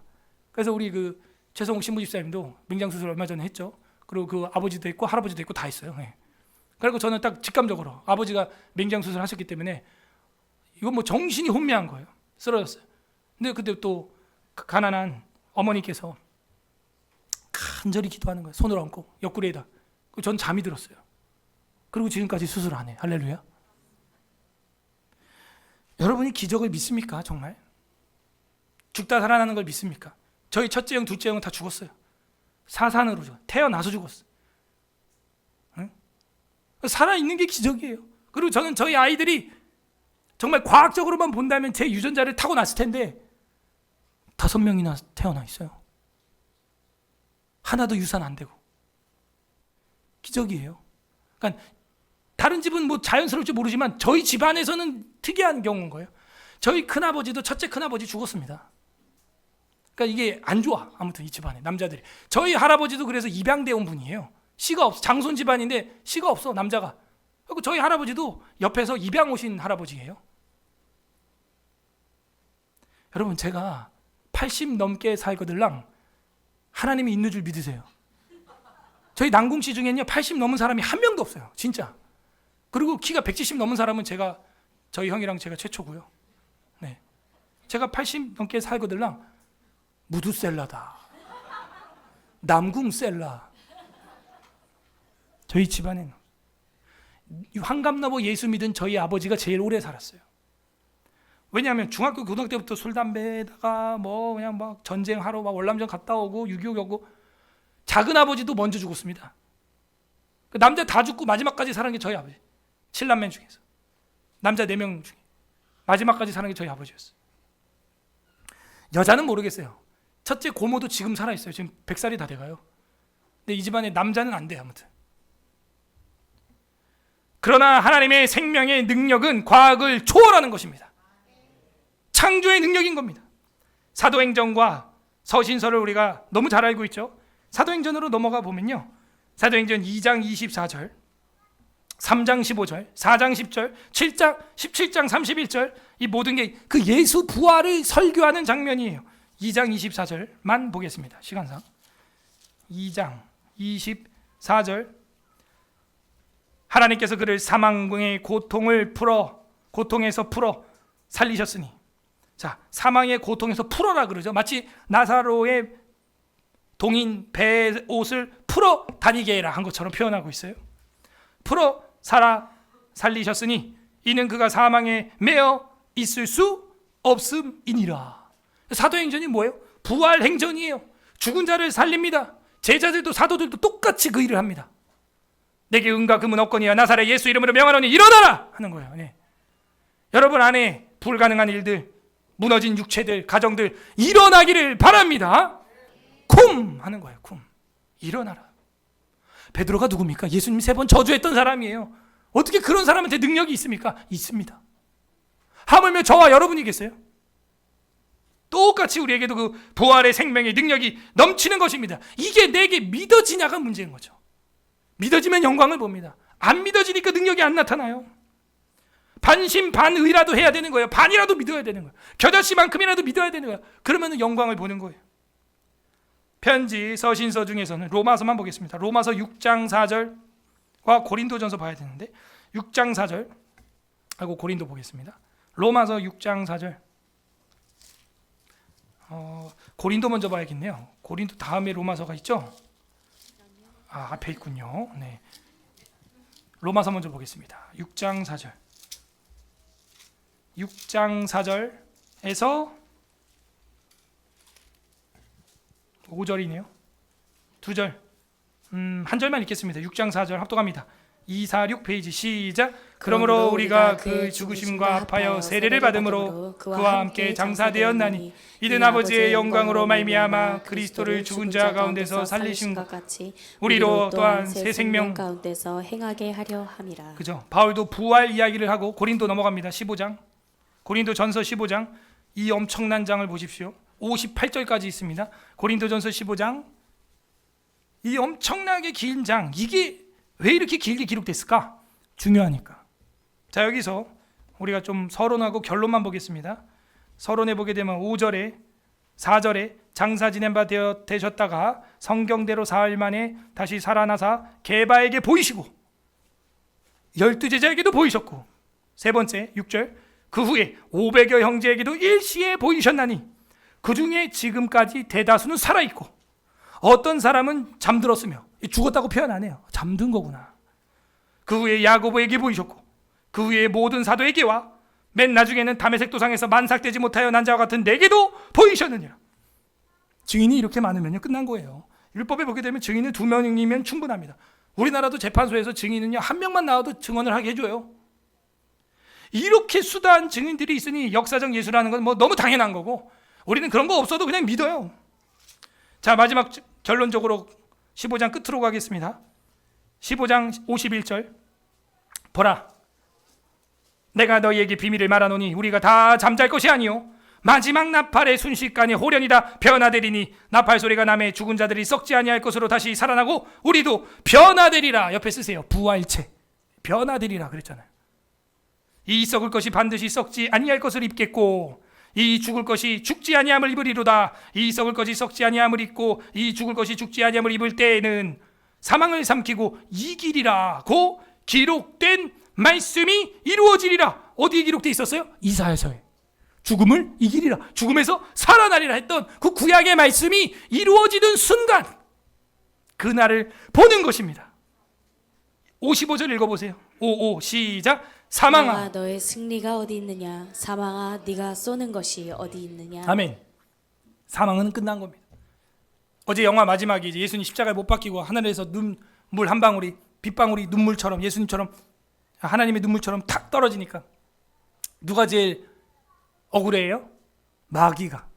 그래서 우리 그 최성욱 신부 집사님도 맹장 수술 얼마 전에 했죠. 그리고 그 아버지도 있고 할아버지도 있고 다 있어요. 예. 그리고 저는 딱 직감적으로 아버지가 맹장 수술 하셨기 때문에 이건 뭐 정신이 혼미한 거예요. 쓰러졌어요. 근데 그때 또 가난한 어머니께서 간절히 기도하는 거예요. 손을 얹고 옆구리에다. 전 잠이 들었어요. 그리고 지금까지 수술 안 해. 할렐루야. 여러분이 기적을 믿습니까? 정말? 죽다 살아나는 걸 믿습니까? 저희 첫째 형, 둘째 형은 다 죽었어요. 사산으로 죽어. 태어나서 죽었어. 응? 살아있는 게 기적이에요. 그리고 저는 저희 아이들이 정말 과학적으로만 본다면 제 유전자를 타고났을 텐데 5명이나 태어나 있어요. 하나도 유산 안 되고. 기적이에요. 그러니까 다른 집은 뭐 자연스러울지 모르지만 저희 집안에서는 특이한 경우인 거예요. 저희 큰아버지도 첫째 큰아버지 죽었습니다. 그러니까 이게 안 좋아. 아무튼 이 집안에 남자들이. 저희 할아버지도 그래서 입양돼 온 분이에요. 씨가 없어. 장손 집안인데 씨가 없어, 남자가. 그리고 저희 할아버지도 옆에서 입양 오신 할아버지예요. 여러분, 제가 80 넘게 살거들랑 하나님이 있는 줄 믿으세요. 저희 난궁씨 중에는요 80 넘은 사람이 한 명도 없어요. 진짜. 그리고 키가 170 넘은 사람은 제가, 저희 형이랑 제가 최초고요. 네. 제가 80 넘게 살거들랑 무두셀라다, 남궁셀라. 저희 집안에는 환갑나무 예수 믿은 저희 아버지가 제일 오래 살았어요. 왜냐하면 중학교 고등학교 때부터 술 담배에다가 뭐 그냥 막 전쟁하러 막 월남전 갔다 오고 6.25 겪고. 작은 아버지도 먼저 죽었습니다. 남자 다 죽고 마지막까지 사는 게 저희 아버지. 7남매 중에서 남자 4명 중에 마지막까지 사는 게 저희 아버지였어요. 여자는 모르겠어요. 첫째 고모도 지금 살아있어요. 지금 100살이 다 돼가요. 근데 이 집안에 남자는 안 돼요. 아무튼. 그러나 하나님의 생명의 능력은 과학을 초월하는 것입니다. 창조의 능력인 겁니다. 사도행전과 서신서를 우리가 너무 잘 알고 있죠. 사도행전으로 넘어가 보면요, 사도행전 2장 24절, 3장 15절, 4장 10절, 7장 17장 31절, 이 모든 게 그 예수 부활을 설교하는 장면이에요. 2장 24절만 보겠습니다. 시간상. 2장 24절. 하나님께서 그를 사망의 고통에서 풀어 살리셨으니. 자, 사망의 고통에서 풀어라 그러죠. 마치 나사로의 동인 배 옷을 풀어 다니게 해라 한 것처럼 표현하고 있어요. 풀어 살리셨으니 이는 그가 사망에 매어 있을 수 없음이니라. 사도행전이 뭐예요? 부활행전이에요. 죽은 자를 살립니다. 제자들도 사도들도 똑같이 그 일을 합니다. 내게 은과 금은 없거니와 나사렛 예수 이름으로 명하노니 일어나라 하는 거예요. 네. 여러분 안에 불가능한 일들, 무너진 육체들, 가정들 일어나기를 바랍니다. 쿰 하는 거예요. 쿰. 일어나라. 베드로가 누굽니까? 예수님 3번 저주했던 사람이에요. 어떻게 그런 사람한테 능력이 있습니까? 있습니다. 하물며 저와 여러분이겠어요? 똑같이 우리에게도 그 부활의 생명의 능력이 넘치는 것입니다. 이게 내게 믿어지냐가 문제인 거죠. 믿어지면 영광을 봅니다. 안 믿어지니까 능력이 안 나타나요. 반신반의라도 해야 되는 거예요. 반이라도 믿어야 되는 거예요. 겨자씨만큼이라도 믿어야 되는 거예요. 그러면 영광을 보는 거예요. 편지, 서신서 중에서는 로마서만 보겠습니다. 로마서 6장 4절과 고린도전서 봐야 되는데 6장 4절 하고 고린도 보겠습니다. 로마서 6장 4절. 고린도 먼저 봐야겠네요. 고린도 다음에 로마서가 있죠? 앞에 있군요. 네. 로마서 먼저 보겠습니다. 6장 4절. 6장 4절에서 5절이네요. 2절. 한 절만 읽겠습니다. 6장 4절 합독합니다. 246 페이지 시작. 그러므로 우리가 그 죽으심과 합하여 세례를 받음으로 그와 함께 장사되었나니 이는 아버지의 영광으로 말미암아 그리스도를 죽은 자 가운데서 살리신 것 같이 우리로 또한 새 생명 가운데서 행하게 하려 함이라. 그죠? 바울도 부활 이야기를 하고 고린도 넘어갑니다. 15장. 고린도전서 15장 이 엄청난 장을 보십시오. 58절까지 있습니다. 고린도전서 15장 이 엄청나게 긴 장, 이게 왜 이렇게 길게 기록됐을까? 중요하니까. 자, 여기서 우리가 좀 서론하고 결론만 보겠습니다. 서론에 보게 되면 5절에 4절에 장사 지낸 바 되셨다가 성경대로 사흘 만에 다시 살아나사 게바에게 보이시고 12제자에게도 보이셨고, 세 번째 6절 그 후에 500여 형제에게도 일시에 보이셨나니 그 중에 지금까지 대다수는 살아있고 어떤 사람은 잠들었으며, 죽었다고 표현 안 해요. 잠든 거구나. 그 후에 야고보에게 보이셨고 그 후에 모든 사도에게와 맨 나중에는 다메섹 도상에서 만삭되지 못하여 난 자와 같은 내게도 보이셨느니라. 증인이 이렇게 많으면요 끝난 거예요. 율법에 보게 되면 증인은 2명이면 충분합니다. 우리나라도 재판소에서 증인은요 1명만 나와도 증언을 하게 해줘요. 이렇게 수다한 증인들이 있으니 역사적 예수라는 건 뭐 너무 당연한 거고, 우리는 그런 거 없어도 그냥 믿어요. 자, 마지막 결론적으로 15장 끝으로 가겠습니다. 15장 51절 보라, 내가 너희에게 비밀을 말하노니 우리가 다 잠잘 것이 아니요 마지막 나팔의 순식간에 호련이다 변화되리니 나팔 소리가 나매 죽은 자들이 썩지 아니할 것으로 다시 살아나고 우리도 변화되리라. 옆에 쓰세요. 부활체. 변화되리라 그랬잖아요. 이 썩을 것이 반드시 썩지 아니할 것을 입겠고 이 죽을 것이 죽지 아니함을 입으리로다. 이 썩을 것이 썩지 아니함을 입고 이 죽을 것이 죽지 아니함을 입을 때에는 사망을 삼키고 이기리라고 기록된 말씀이 이루어지리라. 어디에 기록되어 있었어요? 이사야서에. 죽음을 이기리라, 죽음에서 살아나리라 했던 그 구약의 말씀이 이루어지는 순간 그날을 보는 것입니다. 55절 읽어보세요. 55 시작. 사망아 너의 승리가 어디 있느냐, 사망아 네가 쏘는 것이 어디 있느냐. 아멘. 사망은 끝난 겁니다. 어제 영화 마지막에 이제 예수님 십자가에 못 박히고 하늘에서 눈물 한 방울이, 빗방울이 눈물처럼, 예수님처럼 하나님의 눈물처럼 탁 떨어지니까 누가 제일 억울해요? 마귀가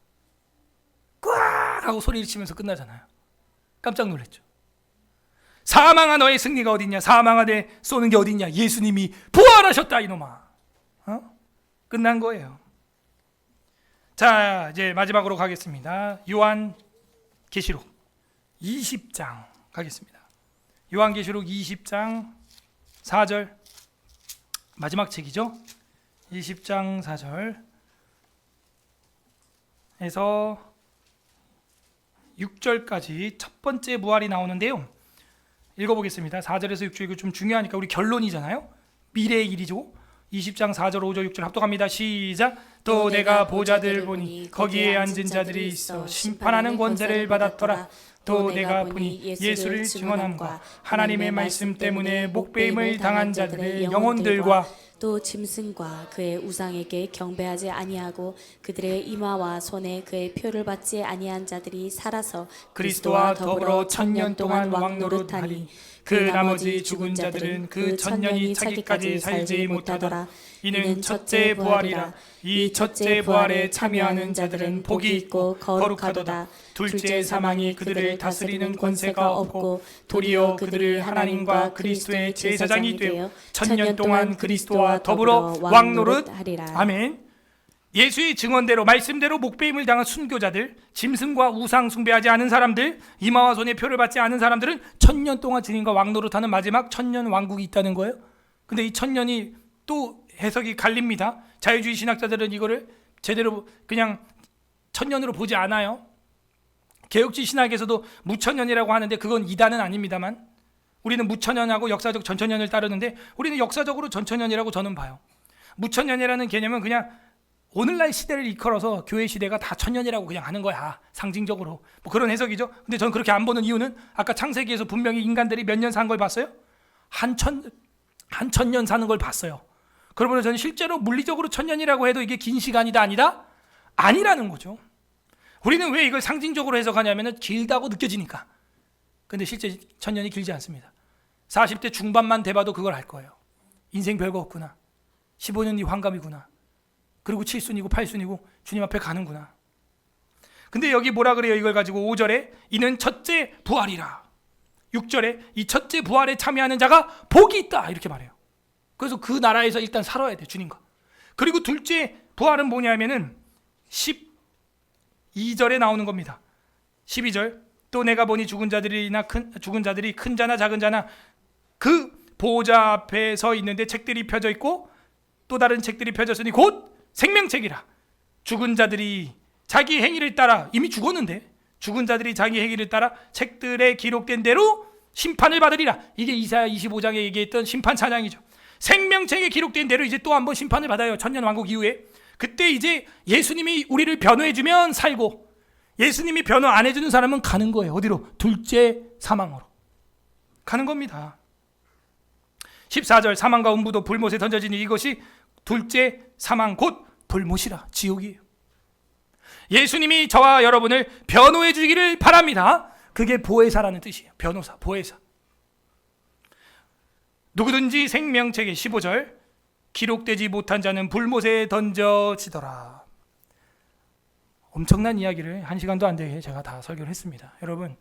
꽉 하고 소리를 치면서 끝나잖아요. 깜짝 놀랐죠. 사망아 너의 승리가 어딨냐, 사망아 내 쏘는 게 어딨냐, 예수님이 부활하셨다 이놈아. 끝난 거예요. 자, 이제 마지막으로 가겠습니다. 요한계시록 20장 가겠습니다. 요한계시록 20장 4절 마지막 책이죠. 20장 4절 에서 6절까지 첫 번째 부활이 나오는데요. 읽어보겠습니다. 4절에서 6절, 이거 좀 중요하니까 우리 결론이잖아요. 미래의 일이죠. 20장 4절 5절 6절 합독합니다. 시작. 또 내가 보좌들 보니 거기에 앉은 자들이 있어 심판하는 권세를 받았더라. 또 내가 보니 예수를 증언함과 하나님의 말씀 때문에 목배임을 당한 자들의 영혼들과 또 짐승과 그의 우상에게 경배하지 아니하고 그들의 이마와 손에 그의 표를 받지 아니한 자들이 살아서 그리스도와 더불어 1000년 동안 왕노릇하니 그 나머지 죽은 자들은 그 1000년이 차기까지 살지 못하더라. 이는 첫째 부활이라. 이 첫째 부활에 참여하는 자들은 복이 있고 거룩하도다. 둘째 사망이 그들을 다스리는 권세가 없고 도리어 그들을 하나님과 그리스도의 제사장이 되어 1000년 동안 그리스도와 더불어 왕노릇하리라. 아멘. 예수의 증언대로 말씀대로 목배임을 당한 순교자들, 짐승과 우상 숭배하지 않은 사람들, 이마와 손에 표를 받지 않은 사람들은 1000년 동안 주님과 왕노릇하는 마지막 1000년 왕국이 있다는 거예요. 근데 이 1000년이 또 해석이 갈립니다. 자유주의 신학자들은 이거를 제대로 그냥 1000년으로 보지 않아요. 개혁주의 신학에서도 무천년이라고 하는데 그건 이단은 아닙니다만, 우리는 무천년하고 역사적 전천년을 따르는데 우리는 역사적으로 전천년이라고 저는 봐요. 무천년이라는 개념은 그냥 오늘날 시대를 일컬어서 교회 시대가 다 천년이라고 그냥 하는 거야, 상징적으로. 뭐 그런 해석이죠. 근데 저는 그렇게 안 보는 이유는 아까 창세기에서 분명히 인간들이 몇 년 산 걸 봤어요? 한 천년 사는 걸 봤어요. 그러면 저는 실제로 물리적으로 1000년이라고 해도 이게 긴 시간이다 아니다? 아니라는 거죠. 우리는 왜 이걸 상징적으로 해석하냐면 길다고 느껴지니까. 근데 실제 1000년이 길지 않습니다. 40대 중반만 돼봐도 그걸 알 거예요. 인생 별거 없구나. 15년 뒤 환갑이구나. 그리고 7순이고 8순이고 주님 앞에 가는구나. 근데 여기 뭐라 그래요? 이걸 가지고 5절에 이는 첫째 부활이라. 6절에 이 첫째 부활에 참여하는 자가 복이 있다 이렇게 말해요. 그래서 그 나라에서 일단 살아야 돼, 주님과. 그리고 둘째 부활은 뭐냐면은 12절에 나오는 겁니다. 12절. 또 내가 보니 죽은 자들이 큰 자나 작은 자나 그 보호자 앞에 서 있는데 책들이 펴져 있고 또 다른 책들이 펴졌으니 곧 생명책이라. 죽은 자들이 자기 행위를 따라, 이미 죽었는데 죽은 자들이 자기 행위를 따라 책들에 기록된 대로 심판을 받으리라. 이게 이사야 25장에 얘기했던 심판 찬양이죠. 생명책에 기록된 대로 이제 또 한 번 심판을 받아요. 천년왕국 이후에. 그때 이제 예수님이 우리를 변호해주면 살고, 예수님이 변호 안 해주는 사람은 가는 거예요. 어디로? 둘째 사망으로 가는 겁니다. 14절. 사망과 음부도 불못에 던져지니 이것이 둘째 사망 곧 불못이라. 지옥이에요. 예수님이 저와 여러분을 변호해 주기를 바랍니다. 그게 보혜사라는 뜻이에요. 변호사, 보혜사. 누구든지 생명책에 15절 기록되지 못한 자는 불못에 던져지더라. 엄청난 이야기를 1시간도 안 되게 제가 다 설교를 했습니다. 여러분,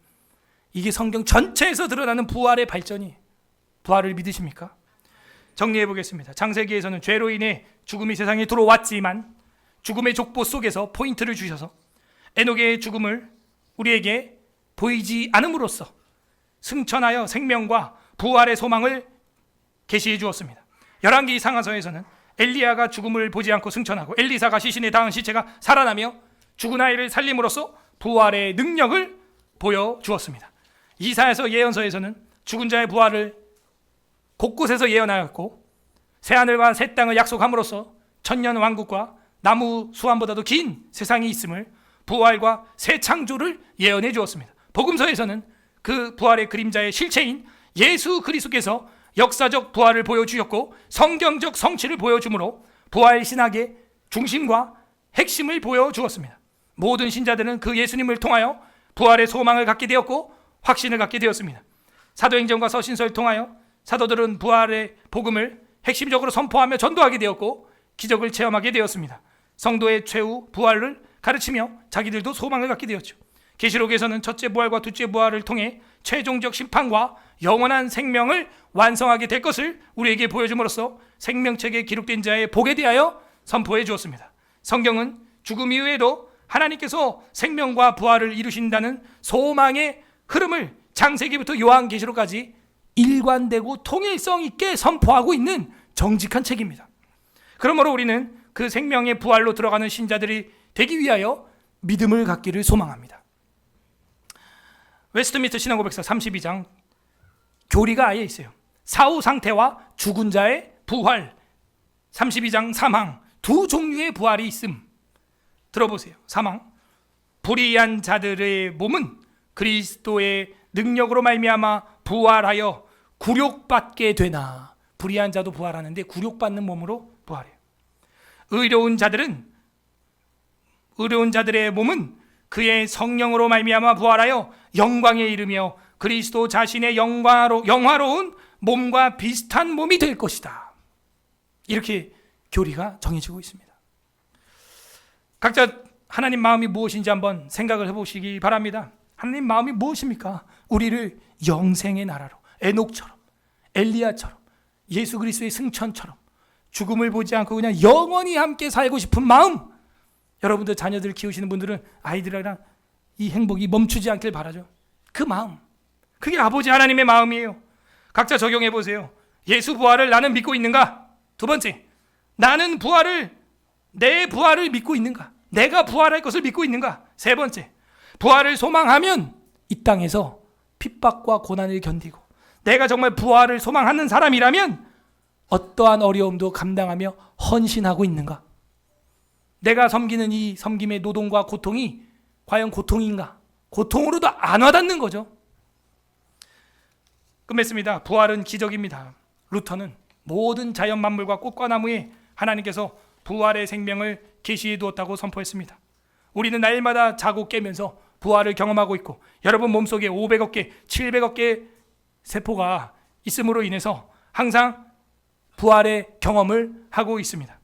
이게 성경 전체에서 드러나는 부활의 발전이, 부활을 믿으십니까? 정리해 보겠습니다. 창세기에서는 죄로 인해 죽음이 세상에 들어왔지만 죽음의 족보 속에서 포인트를 주셔서 에녹의 죽음을 우리에게 보이지 않음으로써 승천하여 생명과 부활의 소망을 계시해 주었습니다. 열왕기 상하서에서는 엘리야가 죽음을 보지 않고 승천하고 엘리사가 시신에 닿은 시체가 살아나며 죽은 아이를 살림으로써 부활의 능력을 보여주었습니다. 이사야서 예언서에서는 죽은 자의 부활을 곳곳에서 예언하였고 새하늘과 새 땅을 약속함으로써 천년 왕국과 나무 수완보다도 긴 세상이 있음을, 부활과 새 창조를 예언해 주었습니다. 복음서에서는 그 부활의 그림자의 실체인 예수 그리스도께서 역사적 부활을 보여주셨고 성경적 성취를 보여주므로 부활 신학의 중심과 핵심을 보여주었습니다. 모든 신자들은 그 예수님을 통하여 부활의 소망을 갖게 되었고 확신을 갖게 되었습니다. 사도행전과 서신서를 통하여 사도들은 부활의 복음을 핵심적으로 선포하며 전도하게 되었고 기적을 체험하게 되었습니다. 성도의 최후 부활을 가르치며 자기들도 소망을 갖게 되었죠. 계시록에서는 첫째 부활과 둘째 부활을 통해 최종적 심판과 영원한 생명을 완성하게 될 것을 우리에게 보여줌으로써 생명책에 기록된 자의 복에 대하여 선포해 주었습니다. 성경은 죽음 이후에도 하나님께서 생명과 부활을 이루신다는 소망의 흐름을 창세기부터 요한계시록까지 일관되고 통일성 있게 선포하고 있는 정직한 책입니다. 그러므로 우리는 그 생명의 부활로 들어가는 신자들이 되기 위하여 믿음을 갖기를 소망합니다. 웨스트민스터 신앙고백서 32장 교리가 아예 있어요. 사후 상태와 죽은 자의 부활, 32장 사망, 두 종류의 부활이 있음. 들어보세요. 사망. 불의한 자들의 몸은 그리스도의 능력으로 말미암아 부활하여 굴욕받게 되나. 불의한 자도 부활하는데 굴욕받는 몸으로 부활해요. 의로운 자들의 몸은 그의 성령으로 말미암아 부활하여 영광에 이르며 그리스도 자신의 영화로운 몸과 비슷한 몸이 될 것이다. 이렇게 교리가 정해지고 있습니다. 각자 하나님 마음이 무엇인지 한번 생각을 해보시기 바랍니다. 하나님 마음이 무엇입니까? 우리를 영생의 나라로, 에녹처럼, 엘리야처럼, 예수 그리스도의 승천처럼 죽음을 보지 않고 그냥 영원히 함께 살고 싶은 마음. 여러분들 자녀들 키우시는 분들은 아이들이랑 이 행복이 멈추지 않길 바라죠. 그 마음, 그게 아버지 하나님의 마음이에요. 각자 적용해 보세요. 예수 부활을 나는 믿고 있는가? 두 번째, 나는 내 부활을 믿고 있는가? 내가 부활할 것을 믿고 있는가? 세 번째, 부활을 소망하면 이 땅에서 핍박과 고난을 견디고 내가 정말 부활을 소망하는 사람이라면 어떠한 어려움도 감당하며 헌신하고 있는가? 내가 섬기는 이 섬김의 노동과 고통이 과연 고통인가? 고통으로도 안 와닿는 거죠. 끝맺습니다. 부활은 기적입니다. 루터는 모든 자연 만물과 꽃과 나무에 하나님께서 부활의 생명을 계시해 두었다고 선포했습니다. 우리는 날마다 자고 깨면서 부활을 경험하고 있고 여러분 몸속에 500억 개, 700억 개의 세포가 있음으로 인해서 항상 부활의 경험을 하고 있습니다.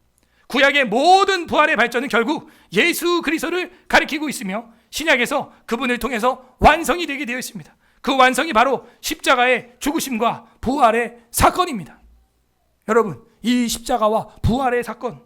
구약의 모든 부활의 발전은 결국 예수 그리스도를 가리키고 있으며 신약에서 그분을 통해서 완성이 되게 되어 있습니다. 그 완성이 바로 십자가의 죽으심과 부활의 사건입니다. 여러분, 이 십자가와 부활의 사건,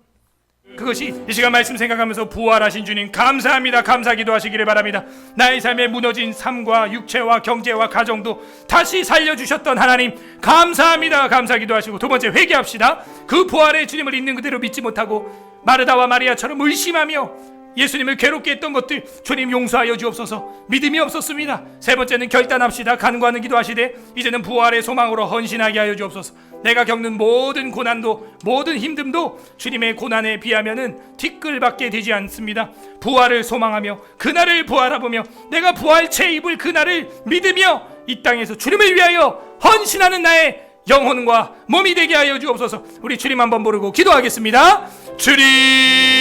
그것이 이 시간 말씀 생각하면서 부활하신 주님 감사합니다. 감사기도 하시기를 바랍니다. 나의 삶에 무너진 삶과 육체와 경제와 가정도 다시 살려주셨던 하나님 감사합니다. 감사기도 하시고, 두 번째 회개합시다. 그 부활의 주님을 있는 그대로 믿지 못하고 마르다와 마리아처럼 의심하며 예수님을 괴롭게 했던 것들 주님 용서하여 주옵소서. 믿음이 없었습니다. 세 번째는 결단합시다. 간구하는 기도하시되 이제는 부활의 소망으로 헌신하게 하여 주옵소서. 내가 겪는 모든 고난도 모든 힘듦도 주님의 고난에 비하면은 티끌밖에 되지 않습니다. 부활을 소망하며 그날을 부활하보며 내가 부활체 입을 그날을 믿으며 이 땅에서 주님을 위하여 헌신하는 나의 영혼과 몸이 되게 하여 주옵소서. 우리 주님 한번 부르고 기도하겠습니다. 주님